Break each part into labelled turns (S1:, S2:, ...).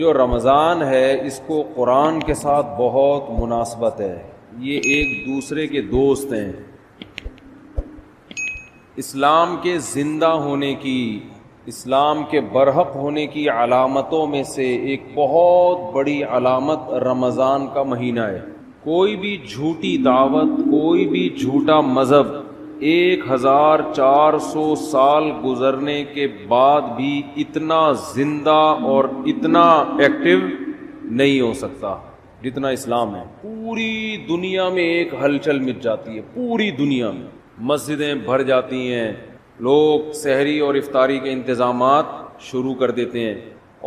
S1: جو رمضان ہے اس کو قرآن کے ساتھ بہت مناسبت ہے، یہ ایک دوسرے کے دوست ہیں۔ اسلام کے زندہ ہونے کی، اسلام کے برحق ہونے کی علامتوں میں سے ایک بہت بڑی علامت رمضان کا مہینہ ہے۔ کوئی بھی جھوٹی دعوت، کوئی بھی جھوٹا مذہب 1400 سال گزرنے کے بعد بھی اتنا زندہ اور اتنا ایکٹیو نہیں ہو سکتا جتنا اسلام ہے۔ پوری دنیا میں ایک ہلچل مچ جاتی ہے، پوری دنیا میں مسجدیں بھر جاتی ہیں، لوگ سحری اور افطاری کے انتظامات شروع کر دیتے ہیں،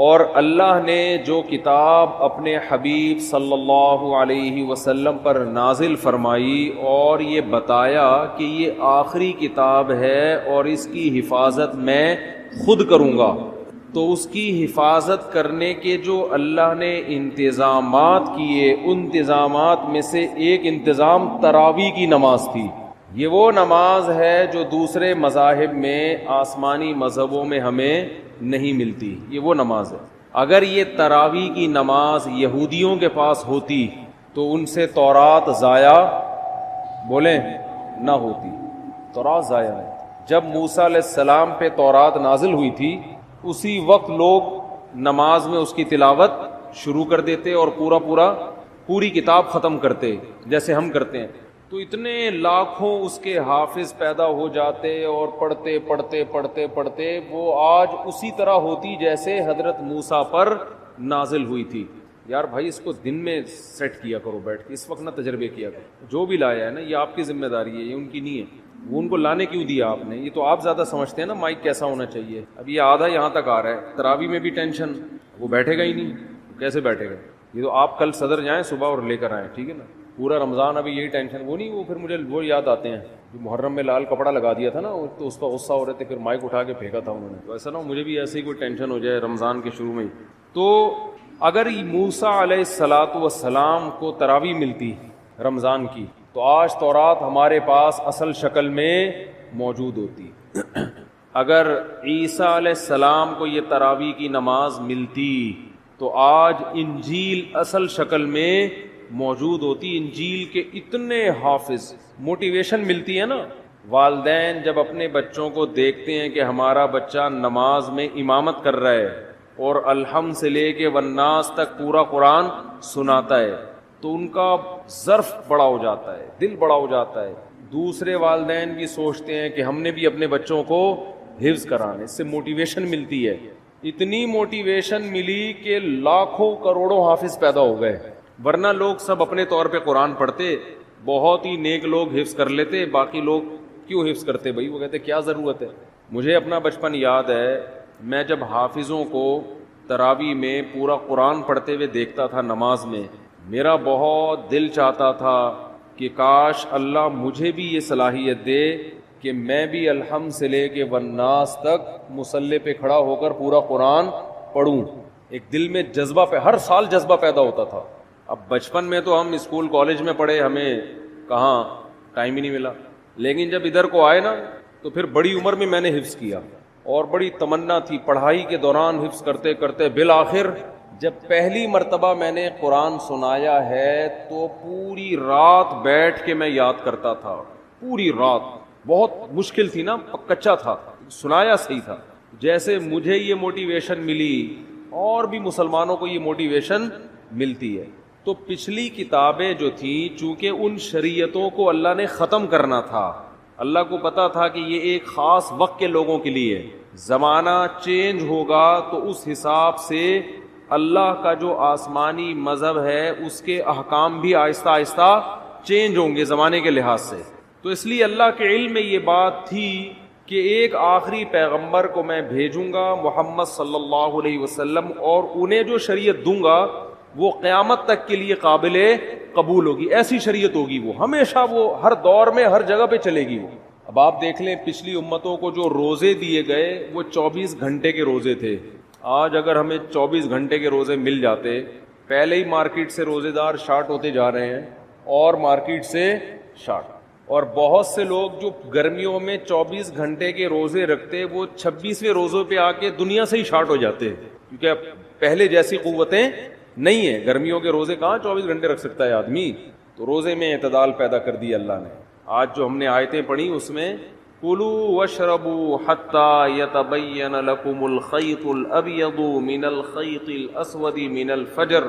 S1: اور اللہ نے جو کتاب اپنے حبیب صلی اللہ علیہ وسلم پر نازل فرمائی اور یہ بتایا کہ یہ آخری کتاب ہے اور اس کی حفاظت میں خود کروں گا، تو اس کی حفاظت کرنے کے جو اللہ نے انتظامات کیے، ان انتظامات میں سے ایک انتظام تراویح کی نماز تھی۔ یہ وہ نماز ہے جو دوسرے مذاہب میں، آسمانی مذہبوں میں ہمیں نہیں ملتی، یہ وہ نماز ہے۔ اگر یہ تراویح کی نماز یہودیوں کے پاس ہوتی تو ان سے تورات ضائع بولیں نہ ہوتی، تورات ضائع ہے۔ جب موسیٰ علیہ السلام پہ تورات نازل ہوئی تھی، اسی وقت لوگ نماز میں اس کی تلاوت شروع کر دیتے اور پوری کتاب ختم کرتے جیسے ہم کرتے ہیں، تو اتنے لاکھوں اس کے حافظ پیدا ہو جاتے اور پڑھتے وہ آج اسی طرح ہوتی جیسے حضرت موسیٰ پر نازل ہوئی تھی۔ یار بھائی اس کو دن میں سیٹ کیا کرو بیٹھ کے، اس وقت نہ تجربے کیا کرو۔ جو بھی لایا ہے نا یہ آپ کی ذمہ داری ہے، یہ ان کی نہیں ہے۔ وہ ان کو لانے کیوں دیا آپ نے؟ یہ تو آپ زیادہ سمجھتے ہیں نا مائک کیسا ہونا چاہیے۔ اب یہ آدھا یہاں تک آ رہا ہے، تراویح میں بھی ٹینشن، وہ بیٹھے گا ہی نہیں، کیسے بیٹھے گا؟ یہ تو آپ کل صدر جائیں صبح اور لے کر آئیں، ٹھیک ہے نا؟ پورا رمضان ابھی یہی ٹینشن، وہ نہیں، وہ پھر مجھے وہ یاد آتے ہیں جو محرم میں لال کپڑا لگا دیا تھا نا، تو اس پر غصہ ہو رہے تھے، پھر مائک اٹھا کے پھینکا تھا انہوں نے۔ تو ایسا نہ ہو مجھے بھی ایسے ہی کوئی ٹینشن ہو جائے رمضان کے شروع میں ہی۔ تو اگر موسیٰ علیہ السلام کو تراویح ملتی رمضان کی، تو آج تورات ہمارے پاس اصل شکل میں موجود ہوتی۔ اگر عیسیٰ علیہ السلام کو یہ تراویح کی نماز ملتی تو آج انجیل اصل شکل میں موجود ہوتی۔ انجیل کے اتنے حافظ، موٹیویشن ملتی ہے نا۔ والدین جب اپنے بچوں کو دیکھتے ہیں کہ ہمارا بچہ نماز میں امامت کر رہا ہے اور الحمد سے لے کے والناس تک پورا قرآن سناتا ہے، تو ان کا ظرف بڑا ہو جاتا ہے، دل بڑا ہو جاتا ہے۔ دوسرے والدین بھی سوچتے ہیں کہ ہم نے بھی اپنے بچوں کو حفظ کرانے، اس سے موٹیویشن ملتی ہے۔ اتنی موٹیویشن ملی کہ لاکھوں کروڑوں حافظ پیدا ہو گئے، ورنہ لوگ سب اپنے طور پہ قرآن پڑھتے، بہت ہی نیک لوگ حفظ کر لیتے، باقی لوگ کیوں حفظ کرتے بھائی؟ وہ کہتے کیا ضرورت ہے۔ مجھے اپنا بچپن یاد ہے، میں جب حافظوں کو تراویح میں پورا قرآن پڑھتے ہوئے دیکھتا تھا نماز میں، میرا بہت دل چاہتا تھا کہ کاش اللہ مجھے بھی یہ صلاحیت دے کہ میں بھی الحمد سے لے کے والناس تک مصلی پہ کھڑا ہو کر پورا قرآن پڑھوں۔ ایک دل میں جذبہ ہر سال جذبہ پیدا ہوتا تھا۔ اب بچپن میں تو ہم اسکول کالج میں پڑھے، ہمیں کہاں ٹائم ہی نہیں ملا، لیکن جب ادھر کو آئے نا تو پھر بڑی عمر میں میں نے حفظ کیا، اور بڑی تمنا تھی پڑھائی کے دوران حفظ کرتے کرتے بالآخر جب پہلی مرتبہ میں نے قرآن سنایا ہے تو پوری رات بیٹھ کے میں یاد کرتا تھا، پوری رات۔ بہت مشکل تھی نا، کچا تھا، سنایا صحیح تھا۔ جیسے مجھے یہ موٹیویشن ملی اور بھی مسلمانوں کو یہ موٹیویشن ملتی ہے۔ تو پچھلی کتابیں جو تھیں، چونکہ ان شریعتوں کو اللہ نے ختم کرنا تھا، اللہ کو پتا تھا کہ یہ ایک خاص وقت کے لوگوں کے لیے، زمانہ چینج ہوگا تو اس حساب سے اللہ کا جو آسمانی مذہب ہے اس کے احکام بھی آہستہ آہستہ چینج ہوں گے زمانے کے لحاظ سے۔ تو اس لیے اللہ کے علم میں یہ بات تھی کہ ایک آخری پیغمبر کو میں بھیجوں گا، محمد صلی اللہ علیہ وسلم، اور انہیں جو شریعت دوں گا وہ قیامت تک کے لیے قابل قبول ہوگی۔ ایسی شریعت ہوگی، وہ ہمیشہ، وہ ہر دور میں ہر جگہ پہ چلے گی۔ وہ اب آپ دیکھ لیں پچھلی امتوں کو جو روزے دیے گئے وہ 24 گھنٹے کے روزے تھے۔ آج اگر ہمیں 24 گھنٹے کے روزے مل جاتے، پہلے ہی مارکیٹ سے روزے دار شارٹ ہوتے جا رہے ہیں، اور مارکیٹ سے شارٹ، اور بہت سے لوگ جو گرمیوں میں 24 گھنٹے کے روزے رکھتے وہ 26ویں روزوں پہ آ کے دنیا سے ہی شارٹ ہو جاتے، کیونکہ اب پہلے جیسی قوتیں نہیں ہیں. گرمیوں کے روزے کہاں 24 گھنٹے رکھ سکتا ہے آدمی, تو روزے میں اعتدال پیدا کر دیا اللہ نے. آج جو ہم نے آیتیں پڑھی اس میں کلوا واشربوا حتی یتبین لکم الخیط الابیض من الخیط الاسود من الفجر,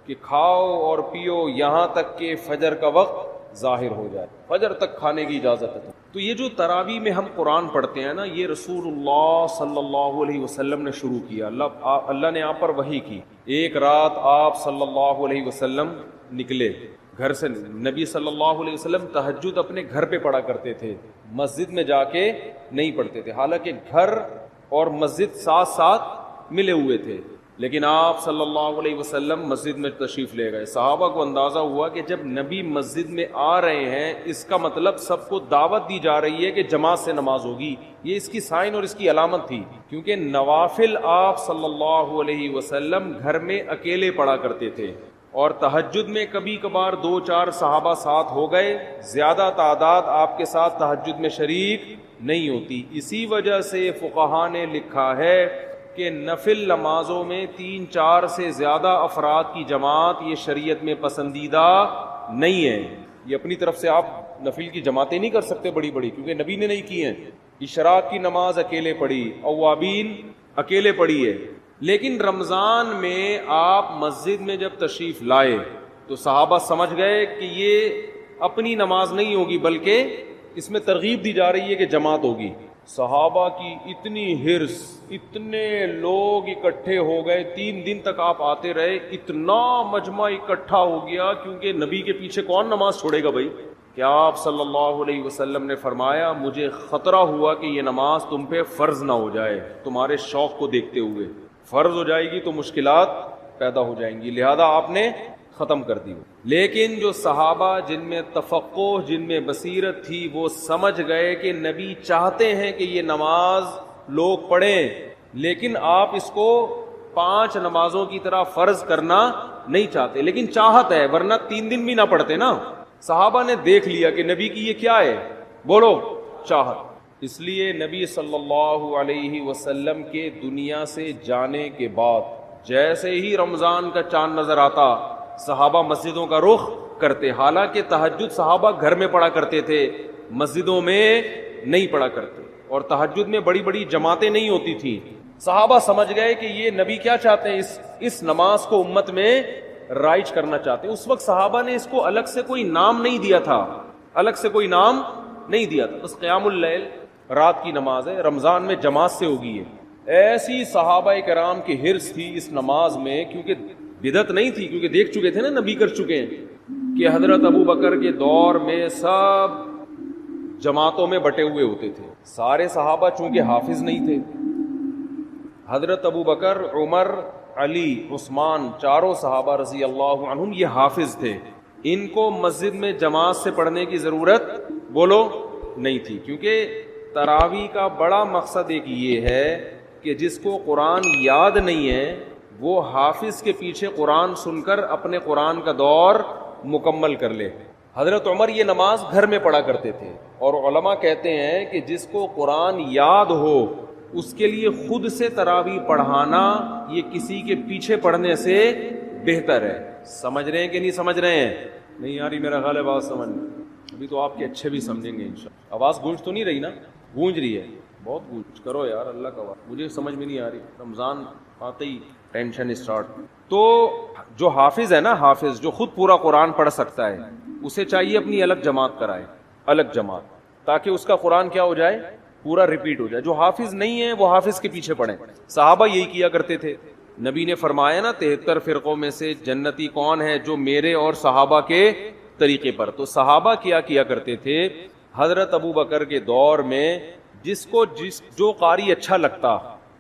S1: کہ کھاؤ اور پیو یہاں تک کہ فجر کا وقت ظاہر ہو جائے, فجر تک کھانے کی اجازت ہے. تو یہ جو تراویح میں ہم قرآن پڑھتے ہیں نا, یہ رسول اللہ صلی اللہ علیہ وسلم نے شروع کیا. اللہ نے آپ پر وحی کی. ایک رات آپ صلی اللہ علیہ وسلم نکلے گھر سے. نبی صلی اللہ علیہ وسلم تہجد اپنے گھر پہ پڑھا کرتے تھے, مسجد میں جا کے نہیں پڑھتے تھے. حالانکہ گھر اور مسجد ساتھ ساتھ ملے ہوئے تھے, لیکن آپ صلی اللہ علیہ وسلم مسجد میں تشریف لے گئے. صحابہ کو اندازہ ہوا کہ جب نبی مسجد میں آ رہے ہیں اس کا مطلب سب کو دعوت دی جا رہی ہے کہ جماعت سے نماز ہوگی. یہ اس کی سائن اور اس کی علامت تھی, کیونکہ نوافل آپ صلی اللہ علیہ وسلم گھر میں اکیلے پڑھا کرتے تھے, اور تہجد میں کبھی کبھار 2-4 صحابہ ساتھ ہو گئے, زیادہ تعداد آپ کے ساتھ تہجد میں شریک نہیں ہوتی. اسی وجہ سے فقہاء نے لکھا ہے کہ نفل نمازوں میں 3-4 سے زیادہ افراد کی جماعت یہ شریعت میں پسندیدہ نہیں ہے. یہ اپنی طرف سے آپ نفل کی جماعتیں نہیں کر سکتے بڑی بڑی, کیونکہ نبی نے نہیں کی ہیں. اشراق کی نماز اکیلے پڑھی, اوابین اکیلے پڑھی ہے. لیکن رمضان میں آپ مسجد میں جب تشریف لائے تو صحابہ سمجھ گئے کہ یہ اپنی نماز نہیں ہوگی, بلکہ اس میں ترغیب دی جا رہی ہے کہ جماعت ہوگی. صحابہ کی اتنی حرص, اتنے لوگ اکٹھے ہو گئے, 3 دن تک آپ آتے رہے, اتنا مجمع اکٹھا ہو گیا, کیونکہ نبی کے پیچھے کون نماز چھوڑے گا بھائی. کہ آپ صلی اللہ علیہ وسلم نے فرمایا مجھے خطرہ ہوا کہ یہ نماز تم پہ فرض نہ ہو جائے, تمہارے شوق کو دیکھتے ہوئے فرض ہو جائے گی تو مشکلات پیدا ہو جائیں گی, لہذا آپ نے ختم کر دی. لیکن جو صحابہ جن میں تفقہ, جن میں بصیرت تھی, وہ سمجھ گئے کہ نبی چاہتے ہیں کہ یہ نماز لوگ پڑھیں, لیکن آپ اس کو 5 نمازوں کی طرح فرض کرنا نہیں چاہتے, لیکن چاہت ہے, ورنہ 3 دن بھی نہ پڑھتے نا. صحابہ نے دیکھ لیا کہ نبی کی یہ کیا ہے, بولو چاہت. اس لیے نبی صلی اللہ علیہ وسلم کے دنیا سے جانے کے بعد جیسے ہی رمضان کا چاند نظر آتا صحابہ مسجدوں کا رخ کرتے. حالانکہ تہجد صحابہ گھر میں پڑھا کرتے تھے, مسجدوں میں نہیں پڑھا کرتے, اور تہجد میں بڑی بڑی جماعتیں نہیں ہوتی تھیں. صحابہ سمجھ گئے کہ یہ نبی کیا چاہتے ہیں, اس نماز کو امت میں رائج کرنا چاہتے ہیں. اس وقت صحابہ نے اس کو الگ سے کوئی نام نہیں دیا تھا, الگ سے کوئی نام نہیں دیا تھا, بس قیام اللیل رات کی نماز ہے, رمضان میں جماعت سے ہوگی. ہے ایسی صحابہ کرام کی حرص تھی اس نماز میں, کیونکہ بدعت نہیں تھی, کیونکہ دیکھ چکے تھے نا نبی کر چکے ہیں, کہ حضرت ابو بکر کے دور میں سب جماعتوں میں بٹے ہوئے ہوتے تھے. سارے صحابہ چونکہ حافظ نہیں تھے, حضرت ابو بکر, عمر, علی, عثمان, چاروں صحابہ رضی اللہ عنہم یہ حافظ تھے. ان کو مسجد میں جماعت سے پڑھنے کی ضرورت بولو نہیں تھی, کیونکہ تراویح کا بڑا مقصد ایک یہ ہے کہ جس کو قرآن یاد نہیں ہے وہ حافظ کے پیچھے قرآن سن کر اپنے قرآن کا دور مکمل کر لے. حضرت عمر یہ نماز گھر میں پڑھا کرتے تھے, اور علماء کہتے ہیں کہ جس کو قرآن یاد ہو اس کے لیے خود سے تراویح پڑھانا یہ کسی کے پیچھے پڑھنے سے بہتر ہے. سمجھ رہے ہیں کہ نہیں سمجھ رہے ہیں؟ نہیں یاری میرا خیال ہے بات سمجھ میں, ابھی تو آپ کے اچھے بھی سمجھیں گے انشاءاللہ. آواز گونج تو نہیں رہی نا؟ گونج رہی ہے, بہت گونج کرو یار, اللہ کا واسطہ مجھے سمجھ میں نہیں آ رہی. رمضان آتے ہی ٹینشن اسٹارٹ. تو جو حافظ ہے نا, حافظ جو خود پورا قرآن پڑھ سکتا ہے, اسے چاہیے اپنی الگ جماعت کرائے, الگ جماعت, تاکہ اس کا قرآن کیا ہو جائے, پورا ریپیٹ ہو جائے. جو حافظ نہیں ہے وہ حافظ کے پیچھے پڑھیں. صحابہ یہی کیا کرتے تھے. نبی نے فرمایا نا 73 فرقوں میں سے جنتی کون ہے, جو میرے اور صحابہ کے طریقے پر. تو صحابہ کیا کرتے تھے, حضرت ابو بکر کے دور میں جو قاری اچھا لگتا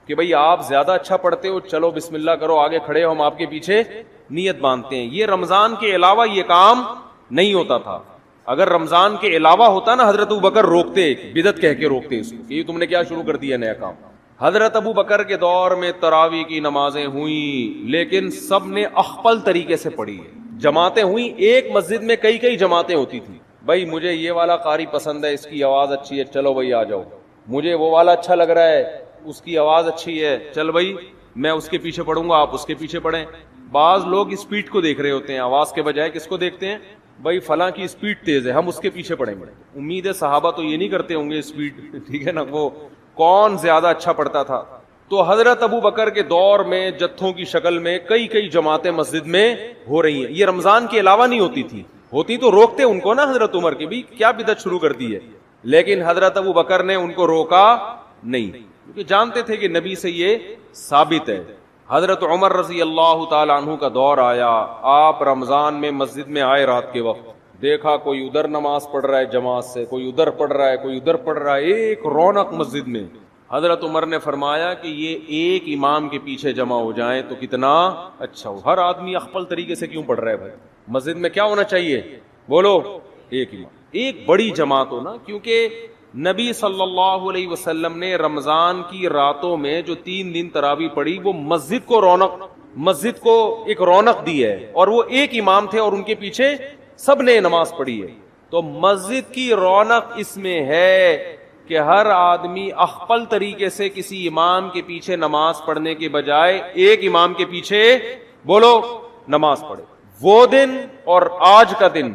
S1: کہ بھئی آپ زیادہ اچھا پڑھتے ہو, چلو بسم اللہ کرو, آگے کھڑے ہو, ہم آپ کے پیچھے نیت باندھتے ہیں. یہ رمضان کے علاوہ یہ کام نہیں ہوتا تھا. اگر رمضان کے علاوہ ہوتا نا, حضرت ابو بکر روکتے, بدعت کہہ کے روکتے اس کو کہ یہ تم نے کیا شروع کر دیا نیا کام. حضرت ابو بکر کے دور میں تراویح کی نمازیں ہوئیں, لیکن سب نے اخپل طریقے سے پڑھی. جماعتیں ہوئیں, ایک مسجد میں کئی جماعتیں ہوتی تھیں. بھائی مجھے یہ والا قاری پسند ہے, اس کی آواز اچھی ہے, چلو بھائی آ جاؤ. مجھے وہ والا اچھا لگ رہا ہے, اس کی آواز اچھی ہے, چل بھائی میں اس کے پیچھے پڑھوں گا, آپ اس کے پیچھے پڑھیں. بعض لوگ اسپیڈ کو دیکھ رہے ہوتے ہیں, آواز کے بجائے کس کو دیکھتے ہیں؟ بھائی فلاں کی اسپیڈ تیز ہے, ہم اس کے پیچھے پڑیں گے. امید ہے صحابہ تو یہ نہیں کرتے ہوں گے اسپیڈ, ٹھیک ہے نا, وہ کون زیادہ اچھا پڑھتا تھا. تو حضرت ابو بکر کے دور میں جتھوں کی شکل میں کئی جماعتیں مسجد میں ہو رہی ہیں. یہ رمضان کے علاوہ نہیں ہوتی تھی, ہوتی تو روکتے ان کو نا حضرت عمر کے بھی, کیا بدعت شروع کر دی ہے, لیکن حضرت ابو بکر نے ان کو روکا نہیں, کیونکہ جانتے تھے کہ نبی سے یہ ثابت ہے. حضرت عمر رضی اللہ تعالی عنہ کا دور آیا, آپ رمضان میں مسجد میں آئے رات کے وقت, دیکھا کوئی ادھر نماز پڑھ رہا ہے جماعت سے, کوئی ادھر پڑھ رہا ہے, کوئی ادھر پڑھ رہا ہے, ایک رونق مسجد میں. حضرت عمر نے فرمایا کہ یہ ایک امام کے پیچھے جمع ہو جائیں تو کتنا اچھا ہو. ہر آدمی اخپل طریقے سے کیوں پڑھ رہا ہے بھائی, مسجد میں کیا ہونا چاہیے, بولو, ایک امام, ایک بڑی جماعت ہو نا. کیونکہ نبی صلی اللہ علیہ وسلم نے رمضان کی راتوں میں جو 3 دن تراویح پڑھی, وہ مسجد کو ایک رونق دی ہے, اور وہ ایک امام تھے اور ان کے پیچھے سب نے نماز پڑھی ہے. تو مسجد کی رونق اس میں ہے کہ ہر آدمی اخپل طریقے سے کسی امام کے پیچھے نماز پڑھنے کے بجائے ایک امام کے پیچھے, بولو, نماز پڑھے. وہ دن اور آج کا دن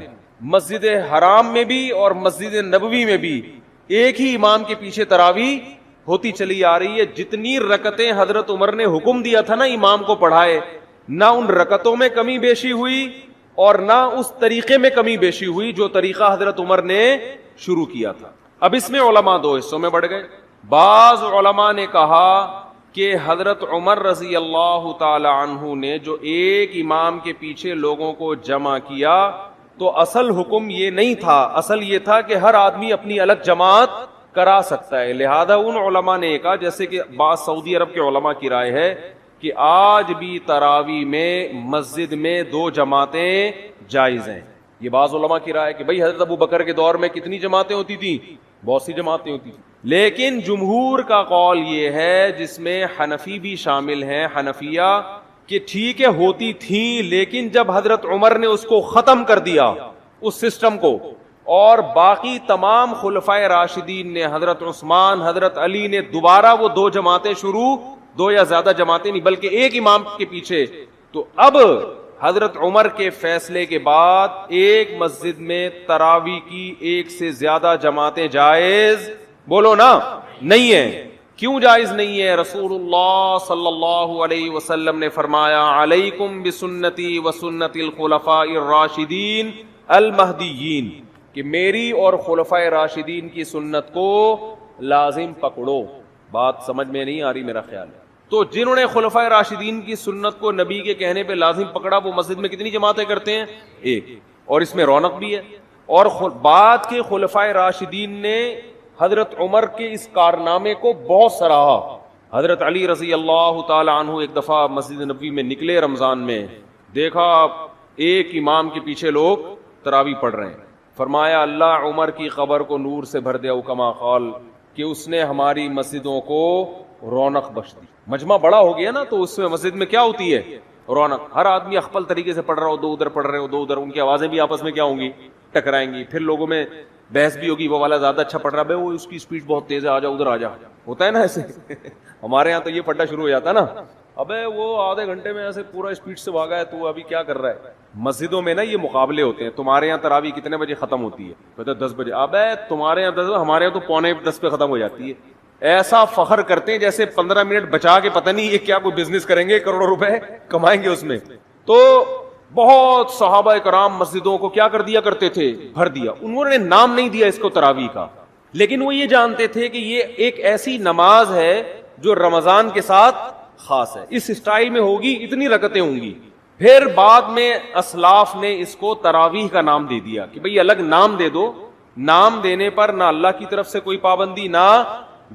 S1: مسجد حرام میں بھی اور مسجد نبوی میں بھی ایک ہی امام کے پیچھے تراویح ہوتی چلی آ رہی ہے. جتنی رکعتیں حضرت عمر نے حکم دیا تھا نا امام کو پڑھائے, نہ ان رکعتوں میں کمی بیشی ہوئی اور نہ اس طریقے میں کمی بیشی ہوئی جو طریقہ حضرت عمر نے شروع کیا تھا. اب اس میں علماء 2 حصوں میں بڑھ گئے. بعض علماء نے کہا کہ حضرت عمر رضی اللہ تعالی عنہ نے جو ایک امام کے پیچھے لوگوں کو جمع کیا تو اصل حکم یہ نہیں تھا, اصل یہ تھا کہ ہر آدمی اپنی الگ جماعت کرا سکتا ہے. لہذا ان علماء نے کہا, جیسے کہ بعض سعودی عرب کے علماء کی رائے ہے, کہ آج بھی تراویح میں مسجد میں 2 جماعتیں جائز ہیں. یہ بعض علماء کی رائے ہے کہ بھئی حضرت ابو بکر کے دور میں کتنی جماعتیں ہوتی تھیں, بہت سی جماعتیں ہوتی تھیں. لیکن جمہور کا قول یہ ہے, جس میں حنفی بھی شامل ہیں, حنفیہ, کہ ٹھیک ہے ہوتی تھیں, لیکن جب حضرت عمر نے اس کو ختم کر دیا اس سسٹم کو, اور باقی تمام خلفائے راشدین نے, حضرت عثمان, حضرت علی نے دوبارہ وہ 2 جماعتیں شروع, 2 یا زیادہ جماعتیں نہیں بلکہ ایک امام کے پیچھے, تو اب حضرت عمر کے فیصلے کے بعد ایک مسجد میں تراویح کی 1 سے زیادہ جماعتیں جائز, بولو نا, نہیں ہیں. کیوں جائز نہیں ہے؟ رسول اللہ صلی اللہ علیہ وسلم نے فرمایا, علیکم بسنتی وسنت الخلفاء الراشدین المہدیین, کہ میری اور خلفائے راشدین کی سنت کو لازم پکڑو. بات سمجھ میں نہیں آ رہی میرا خیال ہے. تو جنہوں نے خلفائے راشدین کی سنت کو نبی کے کہنے پہ لازم پکڑا, وہ مسجد میں کتنی جماعتیں کرتے ہیں؟ ایک, اور اس میں رونق بھی ہے. اور بعد کے خلفائے راشدین نے حضرت عمر کے اس کارنامے کو بہت سراہا. حضرت علی رضی اللہ تعالی عنہ ایک دفعہ مسجد نبوی میں نکلے رمضان میں, دیکھا ایک امام کے پیچھے لوگ تراویح پڑھ رہے ہیں, فرمایا اللہ عمر کی قبر کو نور سے بھر دے, کما قال, کہ اس نے ہماری مسجدوں کو رونق بخش دی. مجمع بڑا ہو گیا نا, تو اس میں مسجد میں کیا ہوتی ہے؟ رونق. ہر آدمی اخپل طریقے سے پڑھ رہا ہو, 2 ادھر پڑھ رہے ہو, 2 ادھر, ان کی آوازیں بھی آپس میں کیا ہوں گی؟ ٹکرائیں گی. پھر لوگوں میں بحث بھی ہوگی, وہ والا زیادہ اچھا پڑھ رہا ہے, بھائی وہ اس کی اسپیڈ بہت تیز ہے, آ جا ادھر آ جا, ہوتا ہے نا ایسے. ہمارے یہاں تو یہ پھڈا شروع ہو جاتا ہے نا, ابے وہ آدھے گھنٹے میں ایسے پورا اسپیڈ سے بھاگا ہے, تو ابھی کیا کر رہا ہے. مسجدوں میں نا یہ مقابلے ہوتے ہیں. تمہارے یہاں تراویح کتنے بجے ختم ہوتی ہے؟ کہتے 10 بجے. ابے تمہارے یہاں 10, ہمارے یہاں تو 9:45 پہ ختم ہو جاتی ہے. ایسا فخر کرتے ہیں جیسے 15 منٹ بچا کے پتہ نہیں یہ کیا کوئی بزنس کریں گے, کروڑوں روپے کمائیں گے اس میں. تو بہت صحابہ کرام مسجدوں کو کیا کر دیا کرتے تھے؟ بھر دیا. انہوں نے نام نہیں دیا اس کو تراویح کا, لیکن وہ یہ جانتے تھے کہ یہ ایک ایسی نماز ہے جو رمضان کے ساتھ خاص ہے, اس اسٹائل میں ہوگی, اتنی رکعتیں ہوں گی. پھر بعد میں اسلاف نے اس کو تراویح کا نام دے دیا کہ بھئی الگ نام دے دو. نام دینے پر نہ اللہ کی طرف سے کوئی پابندی, نہ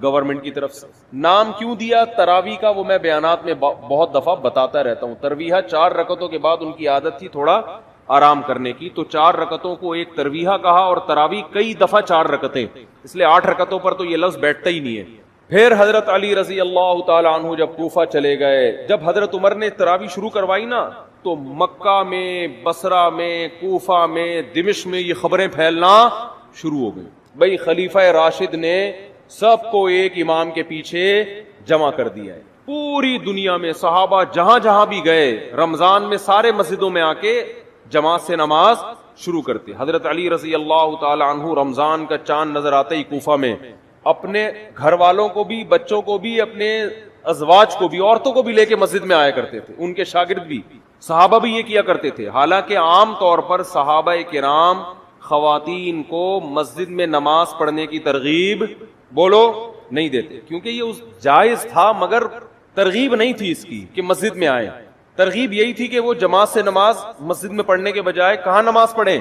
S1: گورنمنٹ کی طرف سے. نام کیوں دیا تراویح کا, وہ میں بیانات میں بہت دفعہ بتاتا رہتا ہوں. ترویحہ 4 رکعتوں کے بعد ان کی عادت تھی تھوڑا آرام کرنے کی, تو 4 رکعتوں کو ایک ترویحہ کہا, اور تراویح کئی دفعہ 4 رکعتیں, اس لیے 8 رکعتوں پر تو یہ لفظ بیٹھتا ہی نہیں ہے. پھر حضرت علی رضی اللہ تعالی عنہ جب کوفہ چلے گئے, جب حضرت عمر نے تراویح شروع کروائی نا, تو مکہ میں, بصرہ میں, کوفہ میں, دمشق میں یہ خبریں پھیلنا شروع ہو گئی. بھئی خلیفہ راشد نے سب کو ایک امام کے پیچھے جمع کر دیا ہے. پوری دنیا میں صحابہ جہاں جہاں بھی گئے رمضان میں سارے مسجدوں میں آ کے جماعت سے نماز شروع کرتے. حضرت علی رضی اللہ تعالی عنہ رمضان کا چاند نظر آتے ہی کوفہ میں اپنے گھر والوں کو بھی, بچوں کو بھی, اپنے ازواج کو بھی, عورتوں کو بھی لے کے مسجد میں آیا کرتے تھے. ان کے شاگرد بھی, صحابہ بھی یہ کیا کرتے تھے. حالانکہ عام طور پر صحابہ کرام خواتین کو مسجد میں نماز پڑھنے کی ترغیب بولو نہیں دیتے, کیونکہ یہ جائز تھا مگر ترغیب نہیں تھی اس کی کہ مسجد میں آئے. ترغیب یہی تھی کہ وہ جماعت سے نماز مسجد میں پڑھنے کے بجائے کہاں نماز پڑھیں,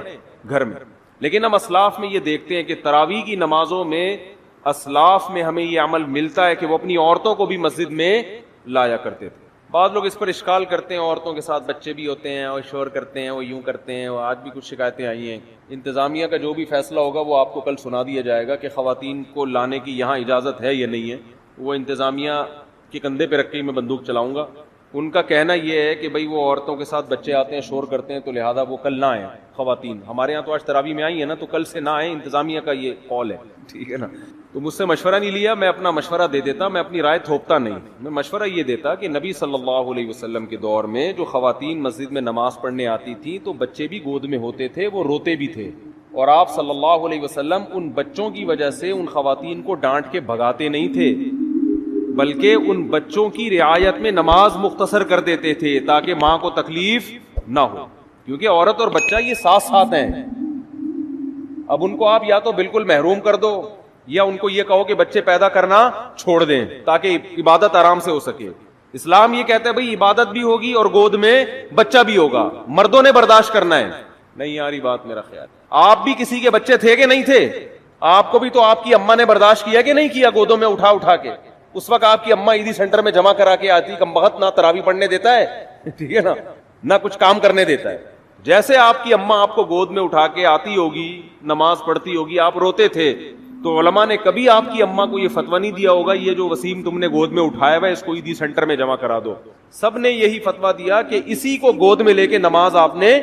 S1: گھر میں. لیکن ہم اسلاف میں یہ دیکھتے ہیں کہ تراویح کی نمازوں میں اسلاف میں ہمیں یہ عمل ملتا ہے کہ وہ اپنی عورتوں کو بھی مسجد میں لایا کرتے تھے. بعض لوگ اس پر اشکال کرتے ہیں, عورتوں کے ساتھ بچے بھی ہوتے ہیں اور شور کرتے ہیں, وہ یوں کرتے ہیں. آج بھی کچھ شکایتیں آئی ہیں. انتظامیہ کا جو بھی فیصلہ ہوگا وہ آپ کو کل سنا دیا جائے گا کہ خواتین کو لانے کی یہاں اجازت ہے یا نہیں ہے. وہ انتظامیہ کے کندھے پہ رکھ کے میں بندوق چلاؤں گا. ان کا کہنا یہ ہے کہ بھئی وہ عورتوں کے ساتھ بچے آتے ہیں, شور کرتے ہیں, تو لہذا وہ کل نہ آئیں خواتین. ہمارے یہاں تو آج تراویح میں آئی ہیں نا, تو کل سے نہ آئیں. انتظامیہ کا یہ قول ہے, ٹھیک ہے نا. تو مجھ سے مشورہ نہیں لیا, میں اپنا مشورہ دے دیتا, میں اپنی رائے تھوپتا نہیں. میں مشورہ یہ دیتا کہ نبی صلی اللہ علیہ وسلم کے دور میں جو خواتین مسجد میں نماز پڑھنے آتی تھی تو بچے بھی گود میں ہوتے تھے, وہ روتے بھی تھے, اور آپ صلی اللہ علیہ وسلم ان بچوں کی وجہ سے ان خواتین کو ڈانٹ کے بھگاتے نہیں تھے, بلکہ ان بچوں کی رعایت میں نماز مختصر کر دیتے تھے تاکہ ماں کو تکلیف نہ ہو, کیونکہ عورت اور بچہ یہ ساتھ ساتھ ہیں. اب ان کو آپ یا تو بالکل محروم کر دو یا ان کو یہ کہو کہ بچے پیدا کرنا چھوڑ دیں تاکہ عبادت آرام سے ہو سکے. اسلام یہ کہتا ہے بھئی عبادت بھی ہوگی اور گود میں بچہ بھی ہوگا, مردوں نے برداشت کرنا ہے. نہیں آ رہی بات میرا خیال. آپ بھی کسی کے بچے تھے کہ نہیں تھے؟ آپ کو بھی تو آپ کی اماں نے برداشت کیا کہ نہیں کیا گودوں میں اٹھا اٹھا کے. اس وقت آپ کی اماں عیدی سینٹر میں جمع کرا کے آتی, کم بخت نہ تراویح پڑھنے دیتا ہے, ٹھیک ہے نا, نہ کچھ کام کرنے دیتا ہے. جیسے آپ کی اماں آپ کو گود میں اٹھا کے آتی ہوگی, نماز پڑھتی ہوگی, آپ روتے تھے, تو علماء نے کبھی آپ کی اماں کو یہ فتویٰ نہیں دیا ہوگا یہ جو وسیم تم نے گود میں اٹھایا ہوا ہے اس کو عیدی سینٹر میں جمع کرا دو. سب نے یہی فتویٰ دیا کہ اسی کو گود میں لے کے نماز آپ نے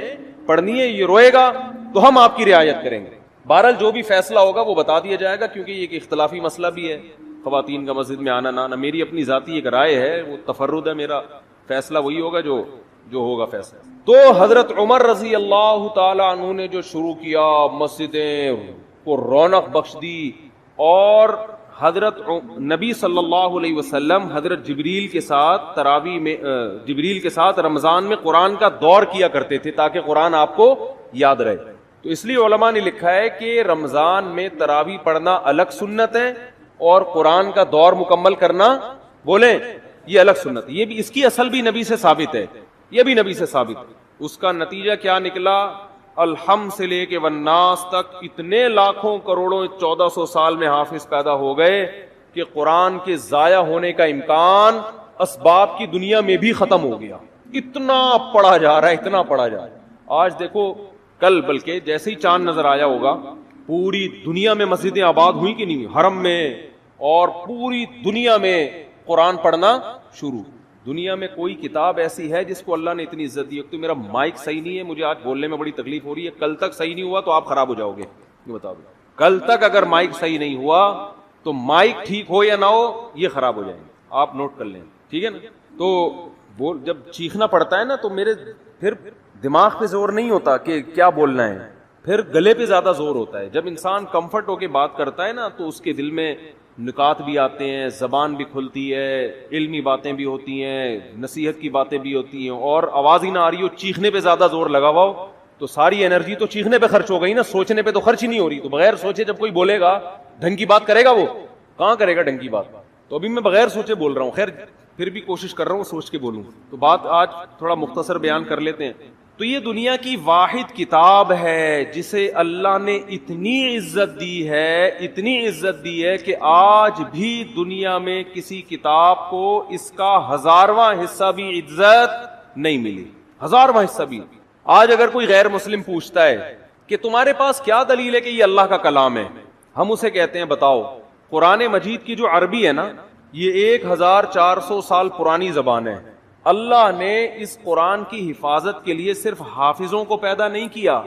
S1: پڑھنی ہے, یہ روئے گا تو ہم آپ کی رعایت کریں گے. بہرحال جو بھی فیصلہ ہوگا وہ بتا دیا جائے گا, کیونکہ یہ ایک اختلافی مسئلہ بھی ہے خواتین کا مسجد میں آنا نہ آنا. میری اپنی ذاتی ایک رائے ہے, وہ تفرد ہے, میرا فیصلہ وہی ہوگا جو ہوگا فیصلہ. تو حضرت عمر رضی اللہ تعالی عنہ نے جو شروع کیا, مسجدیں کو رونق بخش دی, اور حضرت نبی صلی اللہ علیہ وسلم حضرت جبریل کے ساتھ تراویح میں جبریل کے ساتھ رمضان میں قرآن کا دور کیا کرتے تھے تاکہ قرآن آپ کو یاد رہے. تو اس لیے علماء نے لکھا ہے کہ رمضان میں تراویح پڑھنا الگ سنت ہے اور قرآن کا دور مکمل کرنا بولیں یہ الگ سنت. یہ بھی اس کی اصل بھی نبی سے ثابت ہے, یہ بھی نبی سے ثابت ہے. اس کا نتیجہ کیا نکلا؟ الحمد سے لے کے والناس تک اتنے لاکھوں کروڑوں 1400 سال میں حافظ پیدا ہو گئے کہ قرآن کے ضائع ہونے کا امکان اسباب کی دنیا میں بھی ختم ہو گیا. اتنا پڑھا جا رہا ہے, اتنا پڑھا جا رہا ہے. آج دیکھو کل بلکہ جیسے ہی چاند نظر آیا ہوگا پوری دنیا میں مسجدیں آباد ہوئی کہ نہیں, حرم میں, اور پوری دنیا میں قرآن پڑھنا شروع. دنیا میں کوئی کتاب ایسی ہے جس کو اللہ نے اتنی عزت دی. تو میرا مائک صحیح نہیں ہے, مجھے آج بولنے میں بڑی تکلیف ہو رہی ہے. کل تک صحیح نہیں ہوا تو آپ خراب ہو جاؤ گے, یہ بتا دو. کل تک اگر مائک صحیح نہیں ہوا تو مائک ٹھیک ہو یا نہ ہو یہ خراب ہو جائیں گے, آپ نوٹ کر لیں, ٹھیک ہے نا. تو جب چیخنا پڑتا ہے نا تو میرے پھر دماغ پہ زور نہیں ہوتا کہ کیا بولنا ہے, پھر گلے پہ زیادہ زور ہوتا ہے. جب انسان کمفرٹ ہو کے بات کرتا ہے نا تو اس کے دل میں نکات بھی آتے ہیں, زبان بھی کھلتی ہے, علمی باتیں بھی ہوتی ہیں, نصیحت کی باتیں بھی ہوتی ہیں, اور آواز ہی نہ آ رہی ہو, چیخنے پہ زیادہ زور لگا ہوا ہو تو ساری انرجی تو چیخنے پہ خرچ ہو گئی نا, سوچنے پہ تو خرچ ہی نہیں ہو رہی. تو بغیر سوچے جب کوئی بولے گا ڈھنگ کی بات کرے گا, وہ کہاں کرے گا ڈھنگ کی بات. تو ابھی میں بغیر سوچے بول رہا ہوں, خیر پھر بھی کوشش کر رہا ہوں سوچ کے بولوں. تو بات آج تھوڑا مختصر بیان کر لیتے ہیں. تو یہ دنیا کی واحد کتاب ہے جسے اللہ نے اتنی عزت دی ہے, اتنی عزت دی ہے کہ آج بھی دنیا میں کسی کتاب کو اس کا 1000واں حصہ بھی عزت نہیں ملی. 1000واں حصہ بھی. آج اگر کوئی غیر مسلم پوچھتا ہے کہ تمہارے پاس کیا دلیل ہے کہ یہ اللہ کا کلام ہے, ہم اسے کہتے ہیں بتاؤ قرآن مجید کی جو عربی ہے نا یہ 1400 سال پرانی زبان ہے. اللہ نے اس قرآن کی حفاظت کے لیے صرف حافظوں کو پیدا نہیں کیا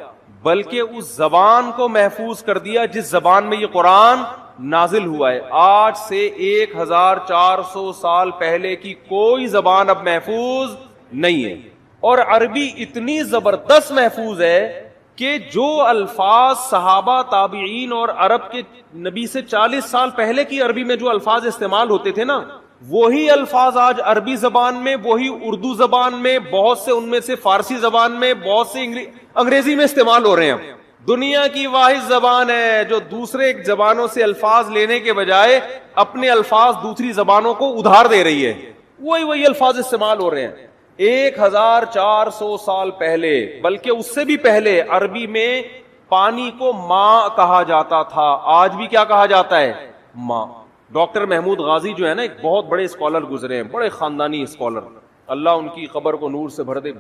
S1: بلکہ اس زبان کو محفوظ کر دیا جس زبان میں یہ قرآن نازل ہوا ہے. آج سے 1400 سال پہلے کی کوئی زبان اب محفوظ نہیں ہے, اور عربی اتنی زبردست محفوظ ہے کہ جو الفاظ صحابہ تابعین اور عرب کے نبی سے 40 سال پہلے کی عربی میں جو الفاظ استعمال ہوتے تھے نا, وہی الفاظ آج عربی زبان میں, وہی اردو زبان میں, بہت سے ان میں سے فارسی زبان میں, بہت سے انگریزی میں استعمال ہو رہے ہیں. دنیا کی واحد زبان ہے جو دوسرے زبانوں سے الفاظ لینے کے بجائے اپنے الفاظ دوسری زبانوں کو ادھار دے رہی ہے, وہی الفاظ استعمال ہو رہے ہیں. 1400 سال پہلے, بلکہ اس سے بھی پہلے, عربی میں پانی کو ماں کہا جاتا تھا. آج بھی کیا کہا جاتا ہے؟ ماں. ڈاکٹر محمود غازی جو ہے نا, ایک بہت بڑے اسکالر گزرے ہیں, بڑے خاندانی اسکالر, اللہ ان کی قبر کو نور سے بھر دے,